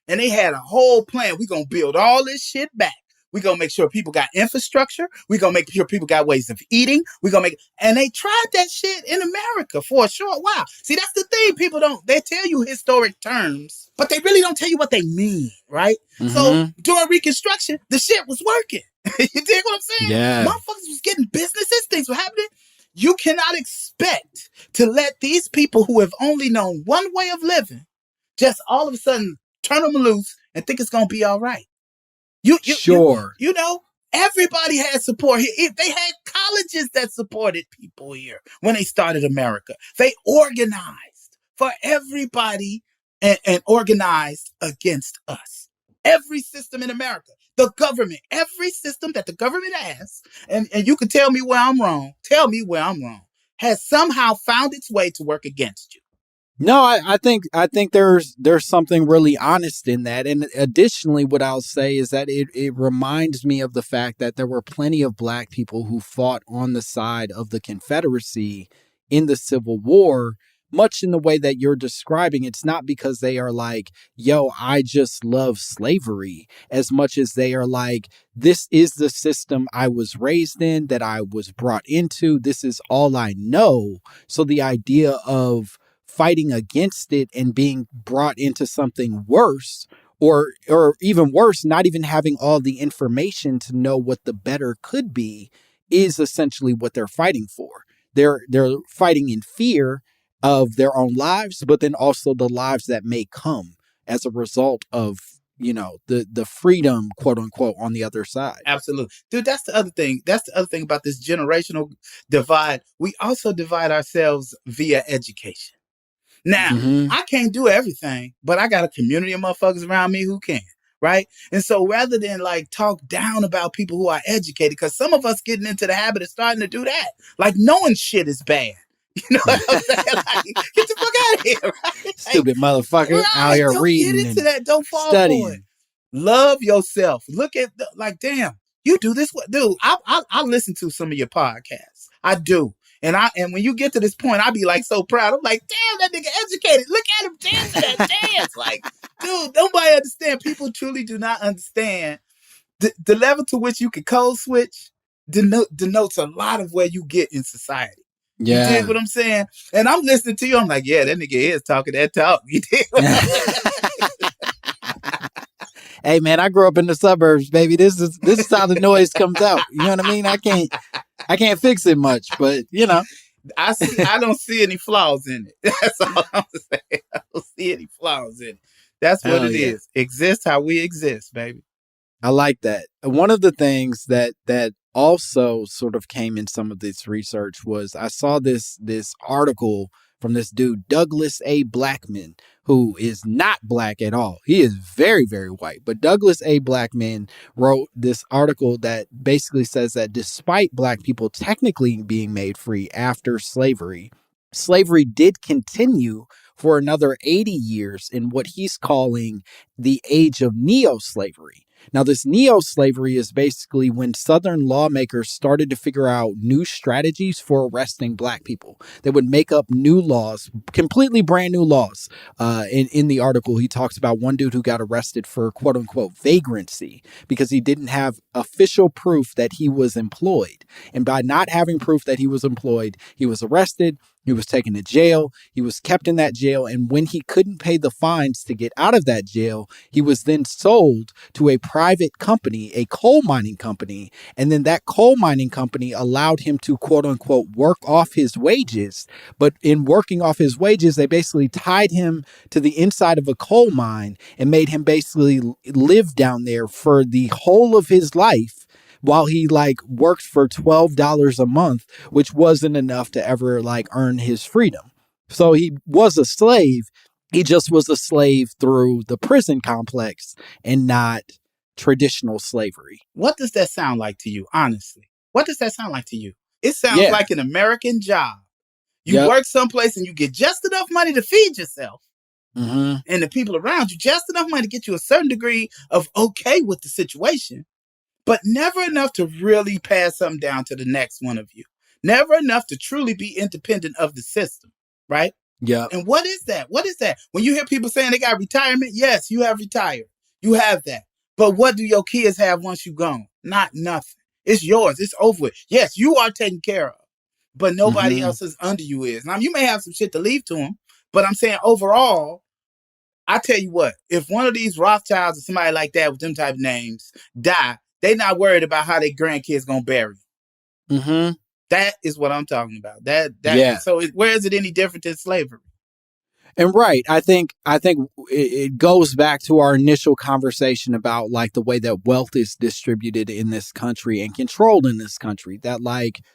and they had a whole plan. We're going to build all this shit back. We're going to make sure people got infrastructure. We're going to make sure people got ways of eating. And they tried that shit in America for a short while. See, that's the thing. They tell you historic terms, but they really don't tell you what they mean, right? So during Reconstruction, the shit was working. You dig what I'm saying? Yeah. Motherfuckers was getting businesses. Things were happening. You cannot expect to let these people who have only known one way of living just all of a sudden turn them loose and think it's going to be all right. Sure. You know, everybody had support here. They had colleges that supported people here when they started America. They organized for everybody and organized against us. Every system in America, the government, every system that the government has, and you can tell me where I'm wrong, has somehow found its way to work against you. No, I think there's something really honest in that. And additionally, what I'll say is that it reminds me of the fact that there were plenty of Black people who fought on the side of the Confederacy in the Civil War, much in the way that you're describing. It's not because they are like, yo, I just love slavery, as much as they are like, this is the system I was raised in, that I was brought into. This is all I know. So the idea of fighting against it and being brought into something worse, or even worse, not even having all the information to know what the better could be, is essentially what they're fighting for. They're fighting in fear of their own lives, but then also the lives that may come as a result of, you know, the freedom, quote unquote, on the other side. Absolutely. Dude, that's the other thing. That's the other thing about this generational divide. We also divide ourselves via education. Now, I can't do everything, but I got a community of motherfuckers around me who can, right? And so rather than like talk down about people who are educated, because some of us getting into the habit of starting to do that, like knowing shit is bad. You know what I'm saying? Like, get the fuck out of here, right? Stupid motherfucker out here reading get into that. Don't fall studying. for it. Love yourself. Look at damn, you do this. Dude, I listen to some of your podcasts. I do. And when you get to this point, I be like so proud. I'm like, damn, that nigga educated. Look at him dancing that dance. Like, dude, nobody understand. People truly do not understand the level to which you can code switch denotes a lot of where you get in society. Yeah. You dig what I'm saying? And I'm listening to you. I'm like, yeah, that nigga is talking that talk. You dig what I'm saying? Hey man, I grew up in the suburbs, baby. This is how the noise comes out. You know what I mean? I can't fix it much, but you know. I don't see any flaws in it. That's all I'm saying. I don't see any flaws in it. That's what Hell it yeah. is. Exist how we exist, baby. I like that. One of the things that also sort of came in some of this research was I saw this article from this dude, Douglas A. Blackman, who is not black at all. He is very, very white. But Douglas A. Blackman wrote this article that basically says that despite black people technically being made free after slavery, slavery did continue for another 80 years in what he's calling the age of neo-slavery. Now, this neo-slavery is basically when Southern lawmakers started to figure out new strategies for arresting black people. They would make up new laws, completely brand new laws. In the article, he talks about one dude who got arrested for quote unquote vagrancy because he didn't have official proof that he was employed. And by not having proof that he was employed, he was arrested. He was taken to jail. He was kept in that jail. And when he couldn't pay the fines to get out of that jail, he was then sold to a private company, a coal mining company. And then that coal mining company allowed him to, quote unquote, work off his wages. But in working off his wages, they basically tied him to the inside of a coal mine and made him basically live down there for the whole of his life, while he worked for $12 a month, which wasn't enough to ever earn his freedom. So he was a slave. He just was a slave through the prison complex and not traditional slavery. What does that sound like to you, honestly? What does that sound like to you? It sounds like an American job. You work someplace and you get just enough money to feed yourself and the people around you, just enough money to get you a certain degree of okay with the situation, but never enough to really pass something down to the next one of you. Never enough to truly be independent of the system, right? Yeah. And what is that? What is that? When you hear people saying they got retirement, yes, you have retired. You have that. But what do your kids have once you're gone? Not nothing. It's yours. It's over with. Yes, you are taken care of, but nobody else is under you is. Now, you may have some shit to leave to them, but I'm saying overall, I tell you what, if one of these Rothschilds or somebody like that with them type of names die, they not worried about how their grandkids gonna bury them. That is what I'm talking about. So where is it any different than slavery? And right, I think it goes back to our initial conversation about the way that wealth is distributed in this country and controlled in this country. That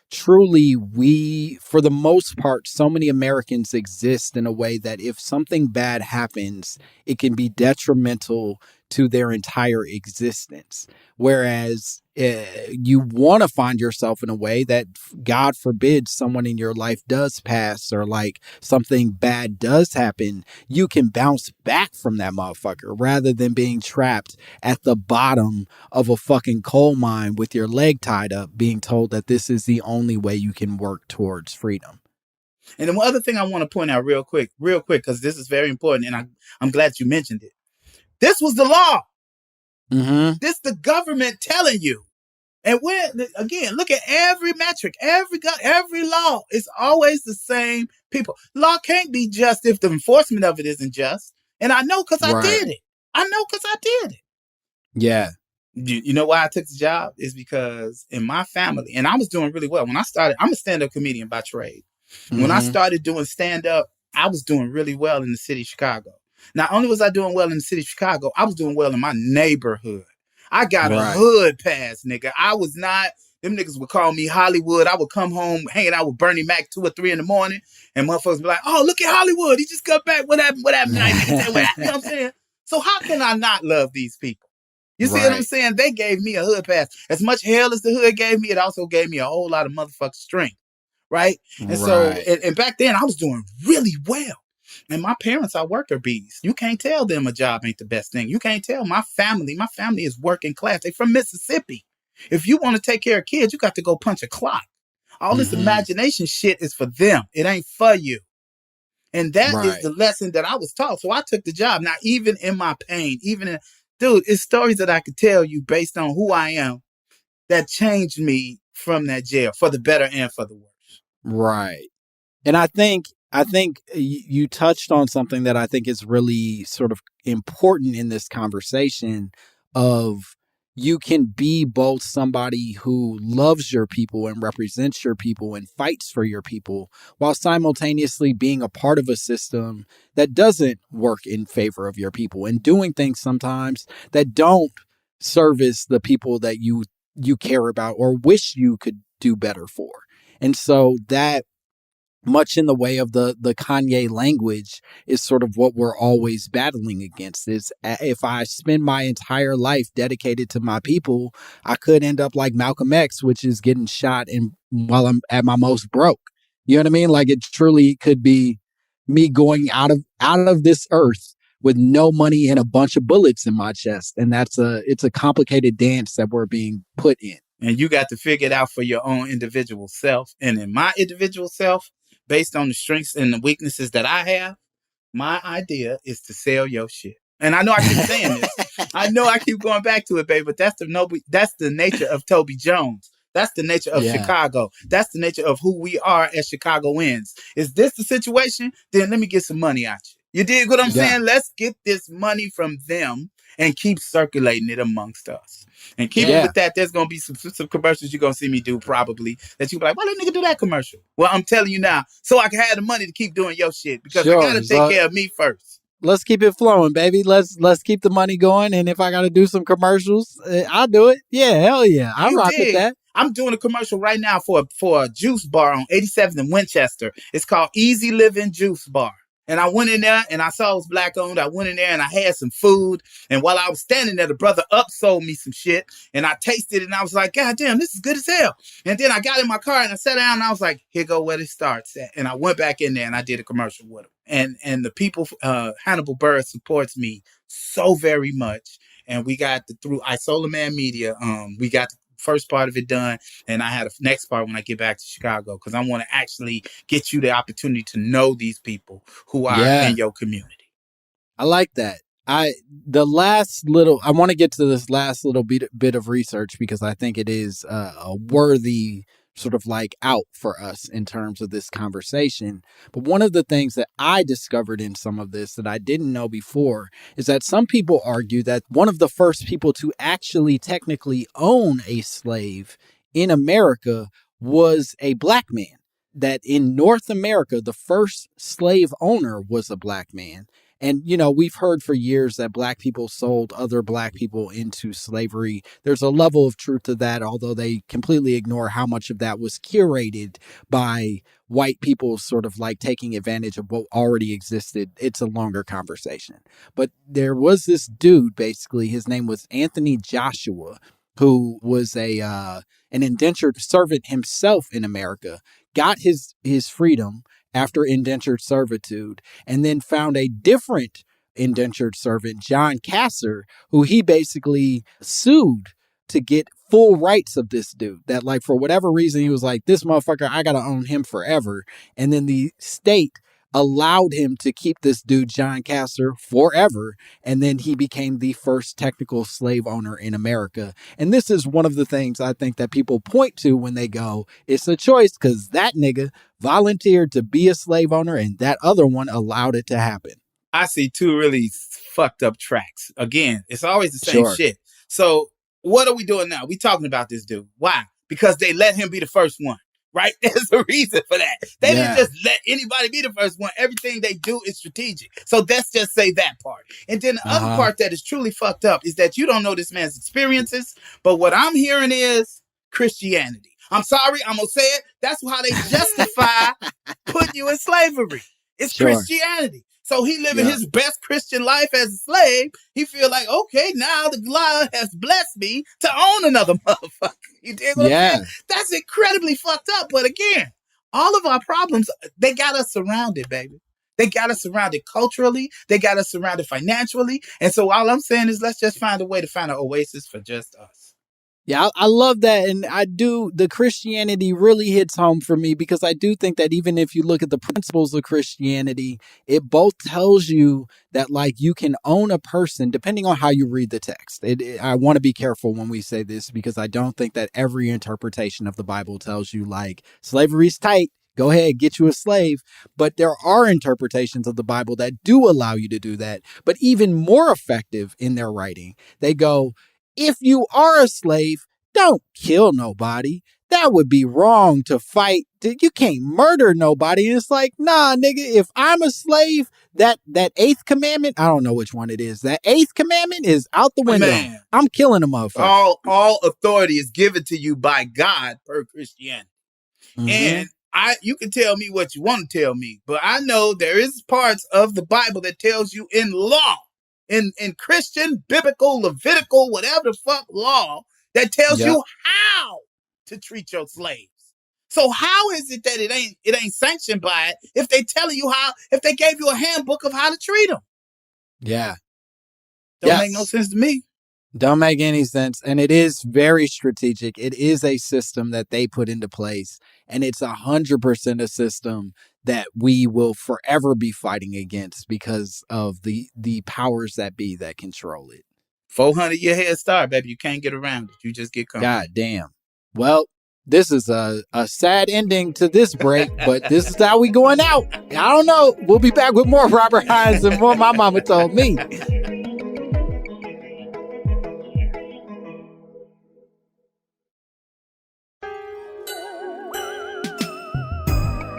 truly we, for the most part, so many Americans exist in a way that if something bad happens, it can be detrimental to their entire existence. Whereas you want to find yourself in a way that, God forbid, someone in your life does pass or something bad does happen, you can bounce back from that motherfucker rather than being trapped at the bottom of a fucking coal mine with your leg tied up, being told that this is the only way you can work towards freedom. And then one other thing I want to point out real quick, because this is very important, and I'm glad you mentioned it. This was the law. This the government telling you. And again, look at every metric, every law is always the same people. Law can't be just if the enforcement of it isn't just. And I know because I did it. Yeah. You know why I took the job? Is because in my family, and I was doing really well. When I started, I'm a stand-up comedian by trade. When I started doing stand-up, I was doing really well in the city of Chicago. Not only was I doing well in the city of Chicago, I was doing well in my neighborhood. I got a hood pass, nigga. I was not, them niggas would call me Hollywood. I would come home hanging out with Bernie Mac 2 or 3 in the morning, and motherfuckers be like, oh, look at Hollywood. He just got back. What happened? What happened tonight? You know what I'm saying? So how can I not love these people? You see what I'm saying? They gave me a hood pass. As much hell as the hood gave me, it also gave me a whole lot of motherfucking strength. Right? And so, and back then I was doing really well. And my parents are worker bees. You can't tell them a job ain't the best thing. You can't tell my family is working class. They from Mississippi. If you want to take care of kids, you got to go punch a clock. All this imagination shit is for them. It ain't for you. And that is the lesson that I was taught. So I took the job. Now, even in my pain, dude, it's stories that I could tell you based on who I am that changed me from that jail for the better and for the worse. Right. And I think you touched on something that I think is really sort of important in this conversation of you can be both somebody who loves your people and represents your people and fights for your people while simultaneously being a part of a system that doesn't work in favor of your people and doing things sometimes that don't service the people that you care about or wish you could do better for. And so that, much in the way of the Kanye language, is sort of what we're always battling against. Is if I spend my entire life dedicated to my people, I could end up like Malcolm X, which is getting shot and while I'm at my most broke. You know what I mean? Like, it truly could be me going out of this earth with no money and a bunch of bullets in my chest. And it's a complicated dance that we're being put in. And you got to figure it out for your own individual self. And in my individual self, based on the strengths and the weaknesses that I have, my idea is to sell your shit. And I know I keep saying this. I know I keep going back to it, baby, but that's the nature of Toby Jones. That's the nature of Chicago. That's the nature of who we are as Chicagoans. Is this the situation? Then let me get some money out you. You dig what I'm saying? Let's get this money from them and keep circulating it amongst us. And keeping with that, there's going to be some commercials you're going to see me do probably that you'll be like, why did nigga do that commercial? Well, I'm telling you now, so I can have the money to keep doing your shit because I got to take care of me first. Let's keep it flowing, baby. Let's keep the money going. And if I got to do some commercials, I'll do it. Yeah, hell yeah. I rock with that. I'm doing a commercial right now for a juice bar on 87th and Winchester. It's called Easy Living Juice Bar. And I went in there and I saw it was black owned. I went in there and I had some food. And while I was standing there, the brother upsold me some shit. And I tasted it and I was like, God damn, this is good as hell. And then I got in my car and I sat down and I was like, here go where it starts at. And I went back in there and I did a commercial with him. And the people, Hannibal Burr supports me so very much. And we got through Isola Man Media, we got the first part of it done, and I had a next part when I get back to Chicago because I want to actually get you the opportunity to know these people who are in your community. I like that. I want to get to this last little bit of research because I think it is a worthy sort of like out for us in terms of this conversation. But one of the things that I discovered in some of this that I didn't know before is that some people argue that one of the first people to actually technically own a slave in America was a black man. That in North America, the first slave owner was a black man. And, you know, we've heard for years that black people sold other black people into slavery. There's a level of truth to that, although they completely ignore how much of that was curated by white people sort of like taking advantage of what already existed. It's a longer conversation. But there was this dude, basically, his name was Anthony Joshua, who was an indentured servant himself in America, got his freedom after indentured servitude, and then found a different indentured servant, John Casser, who he basically sued to get full rights of this dude. That, like, for whatever reason, he was like, this motherfucker, I gotta own him forever. And then the state allowed him to keep this dude, John Casser, forever. And then he became the first technical slave owner in America. And this is one of the things I think that people point to when they go, it's a choice because that nigga volunteered to be a slave owner and that other one allowed it to happen. I see two really fucked up tracks. Again, it's always the same shit. So what are we doing now? We talking about this dude. Why? Because they let him be the first one. Right? There's a reason for that. They didn't just let anybody be the first one. Everything they do is strategic. So let's just say that part. And then the other part that is truly fucked up is that you don't know this man's experiences. But what I'm hearing is Christianity. I'm sorry, I'm going to say it. That's how they justify putting you in slavery. It's Christianity. So he living his best Christian life as a slave. He feel like, okay, now the God has blessed me to own another motherfucker. You dig what I'm saying? That's incredibly fucked up. But again, all of our problems, they got us surrounded, baby. They got us surrounded culturally. They got us surrounded financially. And so all I'm saying is let's just find a way to find an oasis for just us. Yeah, I love that. And the Christianity really hits home for me because I do think that even if you look at the principles of Christianity, it both tells you that, like, you can own a person depending on how you read the text. I want to be careful when we say this because I don't think that every interpretation of the Bible tells you, like, slavery's tight. Go ahead, get you a slave. But there are interpretations of the Bible that do allow you to do that. But even more effective in their writing, they go, if you are a slave, don't kill nobody. That would be wrong to fight. You can't murder nobody. And it's like, nah, nigga, if I'm a slave, that eighth commandment, I don't know which one it is. That eighth commandment is out the window. Man, I'm killing a motherfucker. All authority is given to you by God per Christianity. Mm-hmm. And you can tell me what you want to tell me, but I know there is parts of the Bible that tells you in law, in Christian, biblical, Levitical, whatever the fuck law, that tells you how to treat your slaves. So how is it that it ain't sanctioned by it if they telling you how, if they gave you a handbook of how to treat them? Yeah. Don't make no sense to me. Don't make any sense. And it is very strategic. It is a system that they put into place. And it's 100% a system that we will forever be fighting against because of the powers that be that control it. 400-year head start, baby. You can't get around it. You just get comfortable. God damn. Well, this is a sad ending to this break, but this is how we going out. I don't know. We'll be back with more Robert Hines and more My Mama Told Me.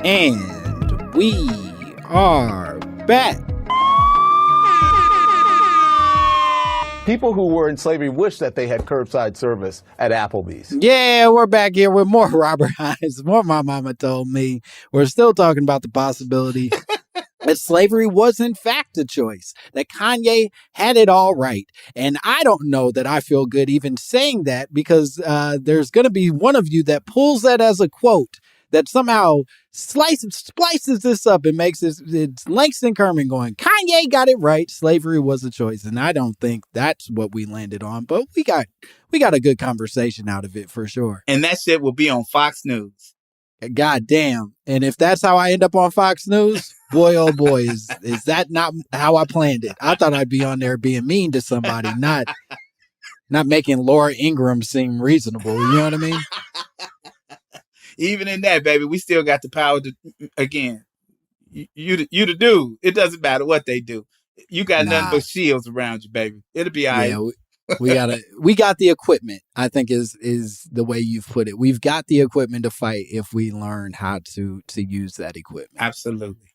And we are back. People who were in slavery wish that they had curbside service at Applebee's. Yeah, we're back here with more Robert Hines, more My Mama Told Me. We're still talking about the possibility that slavery was in fact a choice, that Kanye had it all right. And I don't know that I feel good even saying that because there's going to be one of you that pulls that as a quote that somehow splices this up and makes it's Langston Kerman going, Kanye got it right. Slavery was a choice. And I don't think that's what we landed on, but we got a good conversation out of it for sure. And that shit will be on Fox News. God damn. And if that's how I end up on Fox News, boy, oh boy, is that not how I planned it? I thought I'd be on there being mean to somebody, not making Laura Ingraham seem reasonable. You know what I mean? Even in that, baby, we still got the power to, again, you the dude. It doesn't matter what they do. You got nothing but shields around you, baby. It'll be all right. Yeah, we got the equipment, I think is the way you've put it. We've got the equipment to fight if we learn how to use that equipment. Absolutely.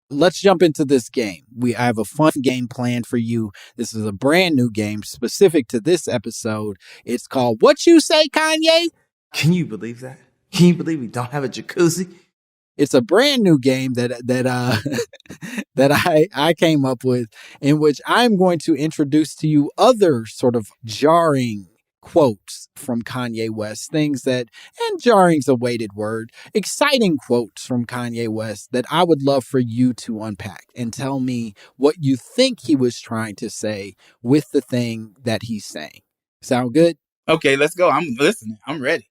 Let's jump into this game. I have a fun game planned for you. This is a brand new game specific to this episode. It's called What You Say, Kanye? Can you believe that? Can you believe we don't have a jacuzzi? It's a brand new game that I came up with, in which I'm going to introduce to you other sort of jarring quotes from Kanye West, and jarring's a weighted word, exciting quotes from Kanye West that I would love for you to unpack and tell me what you think he was trying to say with the thing that he's saying. Sound good? Okay, let's go. I'm listening. I'm ready.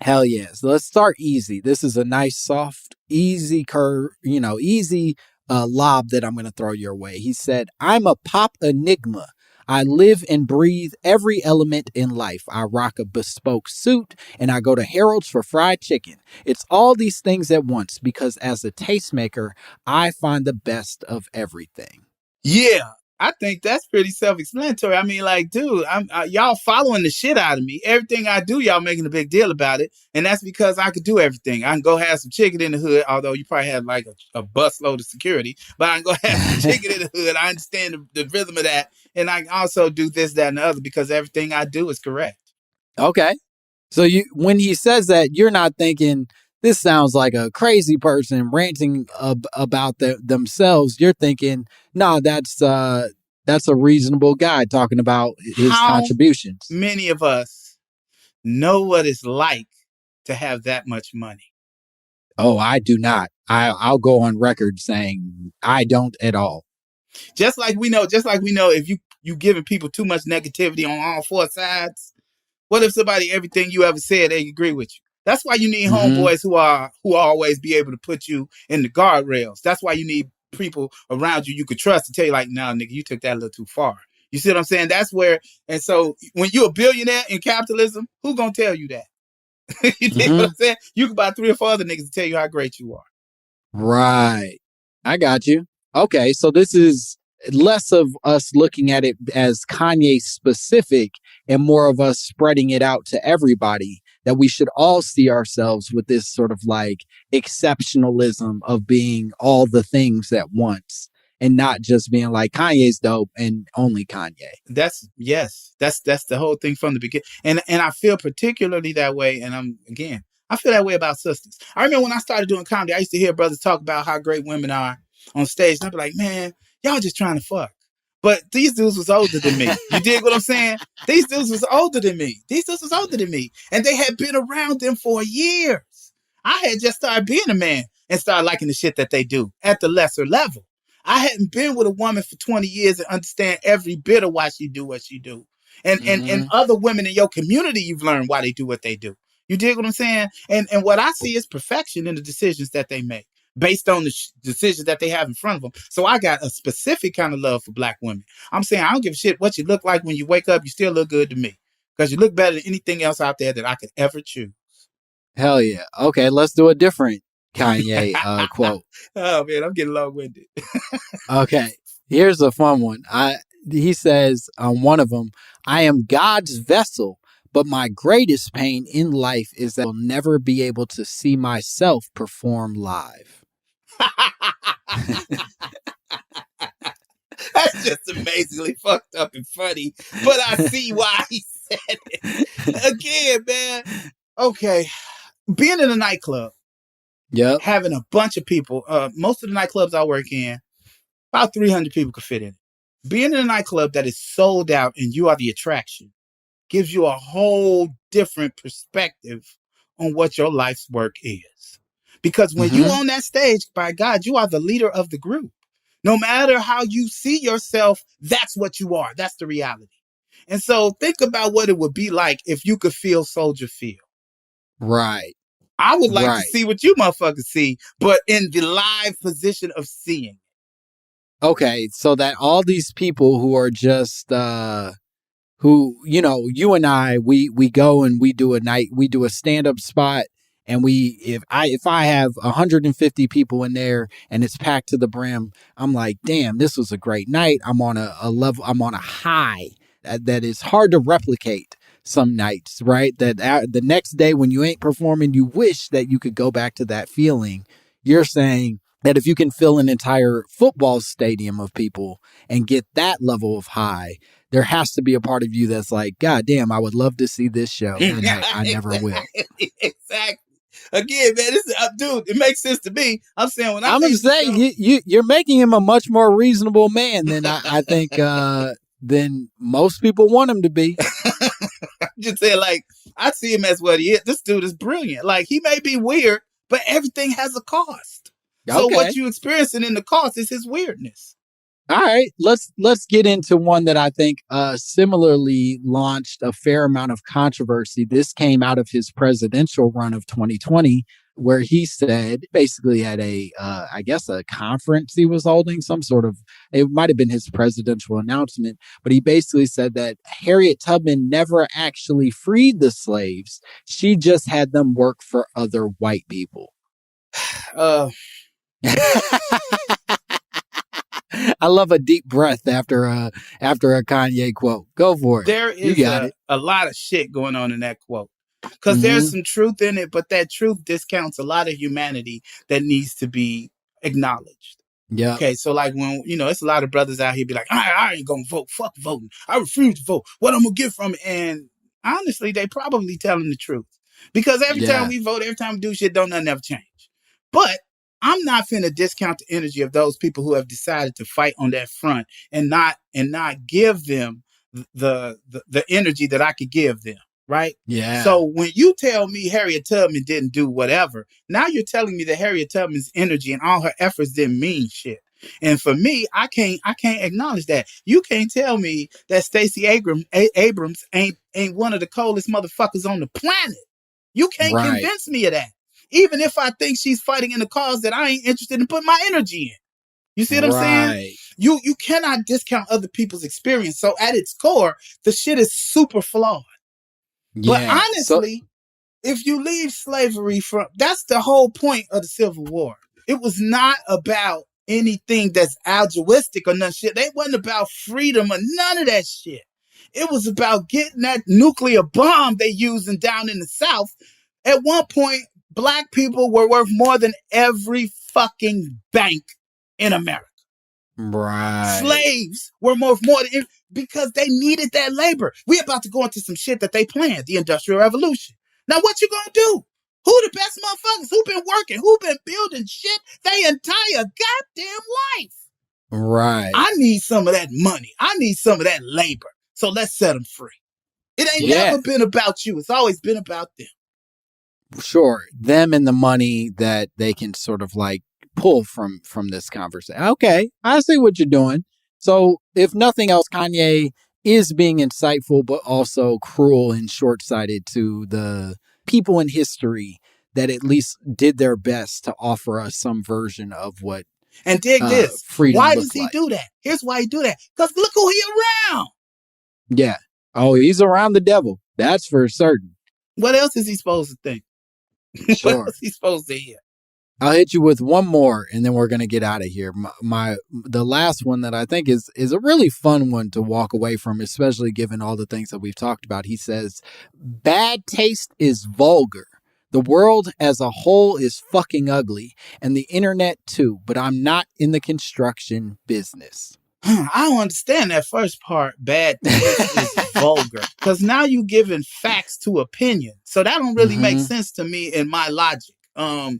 Hell yeah. So let's start easy. This is a nice, soft, easy curve, easy lob that I'm going to throw your way. He said, I'm a pop enigma. I live and breathe every element in life. I rock a bespoke suit and I go to Harold's for fried chicken. It's all these things at once because as a tastemaker, I find the best of everything. Yeah. I think that's pretty self-explanatory. I mean, like, dude, y'all following the shit out of me. Everything I do, y'all making a big deal about it. And that's because I could do everything. I can go have some chicken in the hood, although you probably have like a busload of security. But I can go have some chicken in the hood. I understand the rhythm of that. And I can also do this, that, and the other because everything I do is correct. Okay. So when he says that, you're not thinking, this sounds like a crazy person ranting about themselves. You're thinking, no, that's a reasonable guy talking about his contributions. Many of us know what it's like to have that much money. Oh, I do not. I'll go on record saying I don't at all. Just like we know if you giving people too much negativity on all four sides, what if everything you ever said, they agree with you? That's why you need homeboys who always be able to put you in the guardrails. That's why you need people around you could trust to tell you like, nah, nigga, you took that a little too far. You see what I'm saying? That's where, and so when you're a billionaire in capitalism, who gonna tell you that? You dig what I'm saying? You can buy 3 or 4 other niggas to tell you how great you are. Right. I got you. Okay, so this is less of us looking at it as Kanye specific and more of us spreading it out to everybody, that we should all see ourselves with this sort of like exceptionalism of being all the things at once and not just being like Kanye's dope and only Kanye. That's the whole thing from the beginning. And I feel particularly that way. And I feel that way about sisters. I remember when I started doing comedy, I used to hear brothers talk about how great women are on stage. And I'd be like, man, y'all just trying to fuck. But these dudes was older than me. You dig what I'm saying? These dudes was older than me. And they had been around them for years. I had just started being a man and started liking the shit that they do at the lesser level. I hadn't been with a woman for 20 years and understand every bit of why she do what she do. And other women in your community, you've learned why they do what they do. You dig what I'm saying? And what I see is perfection in the decisions that they make based on the decisions that they have in front of them. So I got a specific kind of love for black women. I'm saying I don't give a shit what you look like when you wake up. You still look good to me because you look better than anything else out there that I could ever choose. Hell yeah. Okay, let's do a different Kanye quote. Oh man, I'm getting long-winded. Okay, here's a fun one. He says on one of them, "I am God's vessel, but my greatest pain in life is that I'll never be able to see myself perform live." That's just amazingly fucked up and funny, but I see why he said it. Again, man. Okay, being in a nightclub, having a bunch of people, most of the nightclubs I work in, about 300 people could fit in. Being in a nightclub that is sold out and you are the attraction gives you a whole different perspective on what your life's work is. Because when you on that stage, by God, you are the leader of the group. No matter how you see yourself, that's what you are. That's the reality. And so think about what it would be like if you could feel Soldier feel. Right. I would like to see what you motherfuckers see, but in the live position of seeing. Okay, so that all these people who are just who, you know, you and I, we go and we do a stand-up spot, and if I have 150 people in there and it's packed to the brim, I'm like, damn, this was a great night. I'm on a level, I'm on a high that is hard to replicate some nights, right? That the next day when you ain't performing, you wish that you could go back to that feeling. You're saying that if you can fill an entire football stadium of people and get that level of high, there has to be a part of you that's like, God damn, I would love to see this show. And I never will. Exactly. Again, man, this is dude. It makes sense to me. I'm saying when I'm saying you're making him a much more reasonable man than I think than most people want him to be. I'm just saying, like, I see him as what he is. This dude is brilliant. Like, he may be weird, but everything has a cost. Okay. So what you experiencing in the cost is his weirdness. All right, let's get into one that I think similarly launched a fair amount of controversy. This came out of his presidential run of 2020, where he said, basically at I guess a conference he was holding, it might have been his presidential announcement, but he basically said that Harriet Tubman never actually freed the slaves. She just had them work for other white people. I love a deep breath after a Kanye quote. Go for it. There is a lot of shit going on in that quote. Because there's some truth in it, but that truth discounts a lot of humanity that needs to be acknowledged. Yeah. Okay, so like when, it's a lot of brothers out here be like, I ain't gonna vote. Fuck voting. I refuse to vote. What I'm gonna get from it? And honestly, they probably telling the truth. Because every time we vote, every time we do shit, don't nothing ever change. But I'm not finna discount the energy of those people who have decided to fight on that front and not give them the energy that I could give them. Right? Yeah. So when you tell me Harriet Tubman didn't do whatever, now you're telling me that Harriet Tubman's energy and all her efforts didn't mean shit. And for me, I can't acknowledge that. You can't tell me that Stacey Abrams ain't one of the coldest motherfuckers on the planet. You can't convince me of that. Even if I think she's fighting in a cause that I ain't interested in putting my energy in. You see what I'm saying? You cannot discount other people's experience. So at its core, the shit is super flawed. Yeah. But honestly, if you leave slavery from, that's the whole point of the Civil War. It was not about anything that's altruistic or none shit. They wasn't about freedom or none of that shit. It was about getting that nuclear bomb they using down in the South. At one point, black people were worth more than every fucking bank in America. Right. Slaves were worth more than, because they needed that labor. We're about to go into some shit that they planned, the Industrial Revolution. Now, what you gonna do? Who the best motherfuckers? Who been working? Who been building shit their entire goddamn life? Right. I need some of that money. I need some of that labor. So let's set them free. It ain't never been about you. It's always been about them. Sure. Them and the money that they can sort of like pull from this conversation. Okay. I see what you're doing. So if nothing else, Kanye is being insightful, but also cruel and short-sighted to the people in history that at least did their best to offer us some version of what and dig this. Freedom why does he like. do that? Here's why he do that. Because look who he around. Yeah. Oh, he's around the devil. That's for certain. What else is he supposed to think? Sure. What else is he supposed to hear? I'll hit you with one more, and then we're going to get out of here. The last one that I think is a really fun one to walk away from, especially given all the things that we've talked about. He says, bad taste is vulgar. The world as a whole is fucking ugly, and the internet too, but I'm not in the construction business. I don't understand that first part. Bad taste is vulgar. Because now you giving facts to opinion. So that don't really make sense to me in my logic.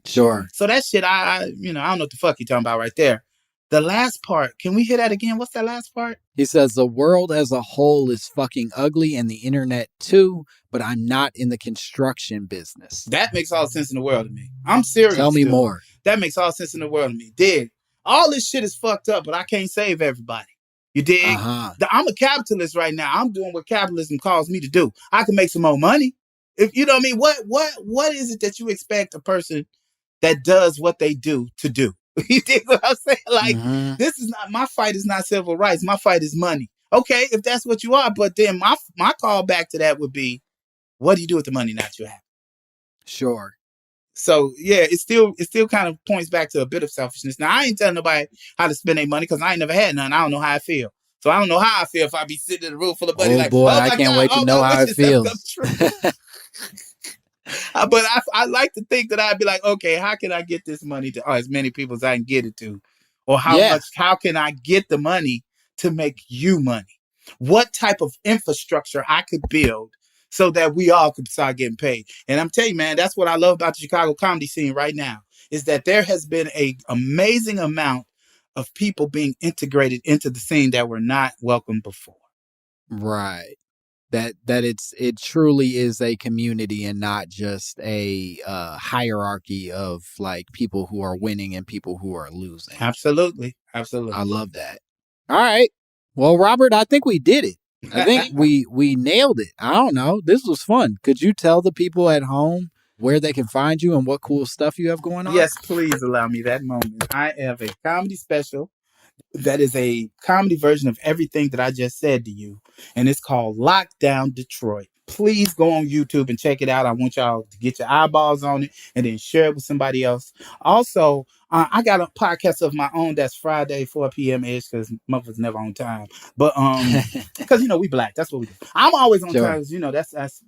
Sure. So that shit, I don't know what the fuck you're talking about right there. The last part, can we hear that again? What's that last part? He says, the world as a whole is fucking ugly and the internet too, but I'm not in the construction business. That makes all sense in the world to me. I'm serious. Tell me more. That makes all sense in the world to me. Dig. All this shit is fucked up, but I can't save everybody. You dig? I'm a capitalist right now. I'm doing what capitalism calls me to do. I can make some more money. If you know what I mean, what is it that you expect a person that does what they do to do? You dig what I'm saying? Like, this is not, my fight is not civil rights. My fight is money. Okay, if that's what you are, but then my call back to that would be, what do you do with the money now that you have? Sure. So yeah, it still kind of points back to a bit of selfishness. Now I ain't telling nobody how to spend their money because I ain't never had none. I don't know how I feel. So I don't know how I feel if I be sitting in a room full of money. Oh boy, I can't wait to know how it feels. But I like to think that I'd be like, okay, how can I get this money to as many people as I can get it to? Or how can I get the money to make you money? What type of infrastructure I could build so that we all could start getting paid? And I'm telling you, man, that's what I love about the Chicago comedy scene right now, is that there has been an amazing amount of people being integrated into the scene that were not welcome before. Right. That it truly is a community and not just a hierarchy of like people who are winning and people who are losing. Absolutely. I love that. All right. Well, Robert, I think we did it. I think we nailed it. I don't know. This was fun. Could you tell the people at home where they can find you and what cool stuff you have going on? Yes, please allow me that moment. I have a comedy special that is a comedy version of everything that I just said to you. And it's called Lockdown Detroit. Please go on YouTube and check it out. I want y'all to get your eyeballs on it and then share it with somebody else. Also, I got a podcast of my own that's Friday, 4 p.m.-ish, because motherfuckers never on time. But because, we black. That's what we do. I'm always on time. That's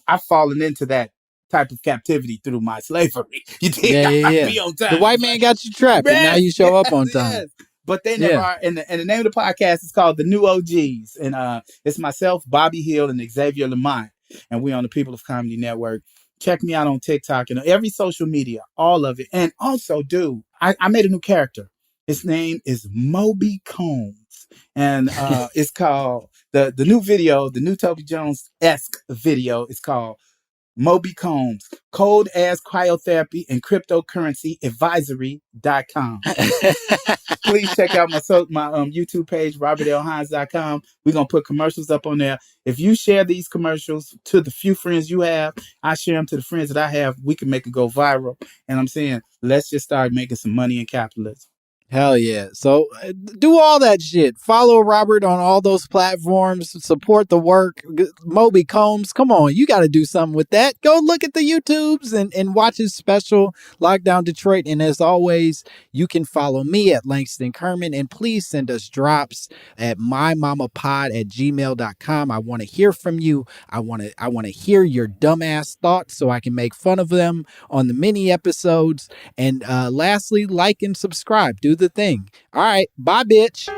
I've fallen into that type of captivity through my slavery. You think I be on time. The white man got you trapped, and now you show up on time. Yes. But they never are. And the name of the podcast is called The New OGs. And it's myself, Bobby Hill, and Xavier Lamont. And we're on the People of Comedy Network. Check me out on TikTok and every social media, all of it. And also, dude, I made a new character. His name is Moby Combs. And it's called, the new video, the new Toby Jones-esque video is called Moby Combs, Cold Ass Cryotherapy and Cryptocurrency Advisory.com. Please check out my YouTube page, robertlhines.com. We're going to put commercials up on there. If you share these commercials to the few friends you have, I share them to the friends that I have. We can make it go viral. And I'm saying, let's just start making some money in capitalism. Hell yeah. So do all that shit. Follow Robert on all those platforms. Support the work. Moby Combs, come on. You got to do something with that. Go look at the YouTubes and watch his special, Lockdown Detroit. And as always, you can follow me at Langston Kerman. And please send us drops at mymommapod@gmail.com. I want to hear from you. I want to hear your dumbass thoughts so I can make fun of them on the mini episodes. And lastly, like and subscribe. Do the thing. All right. Bye, bitch.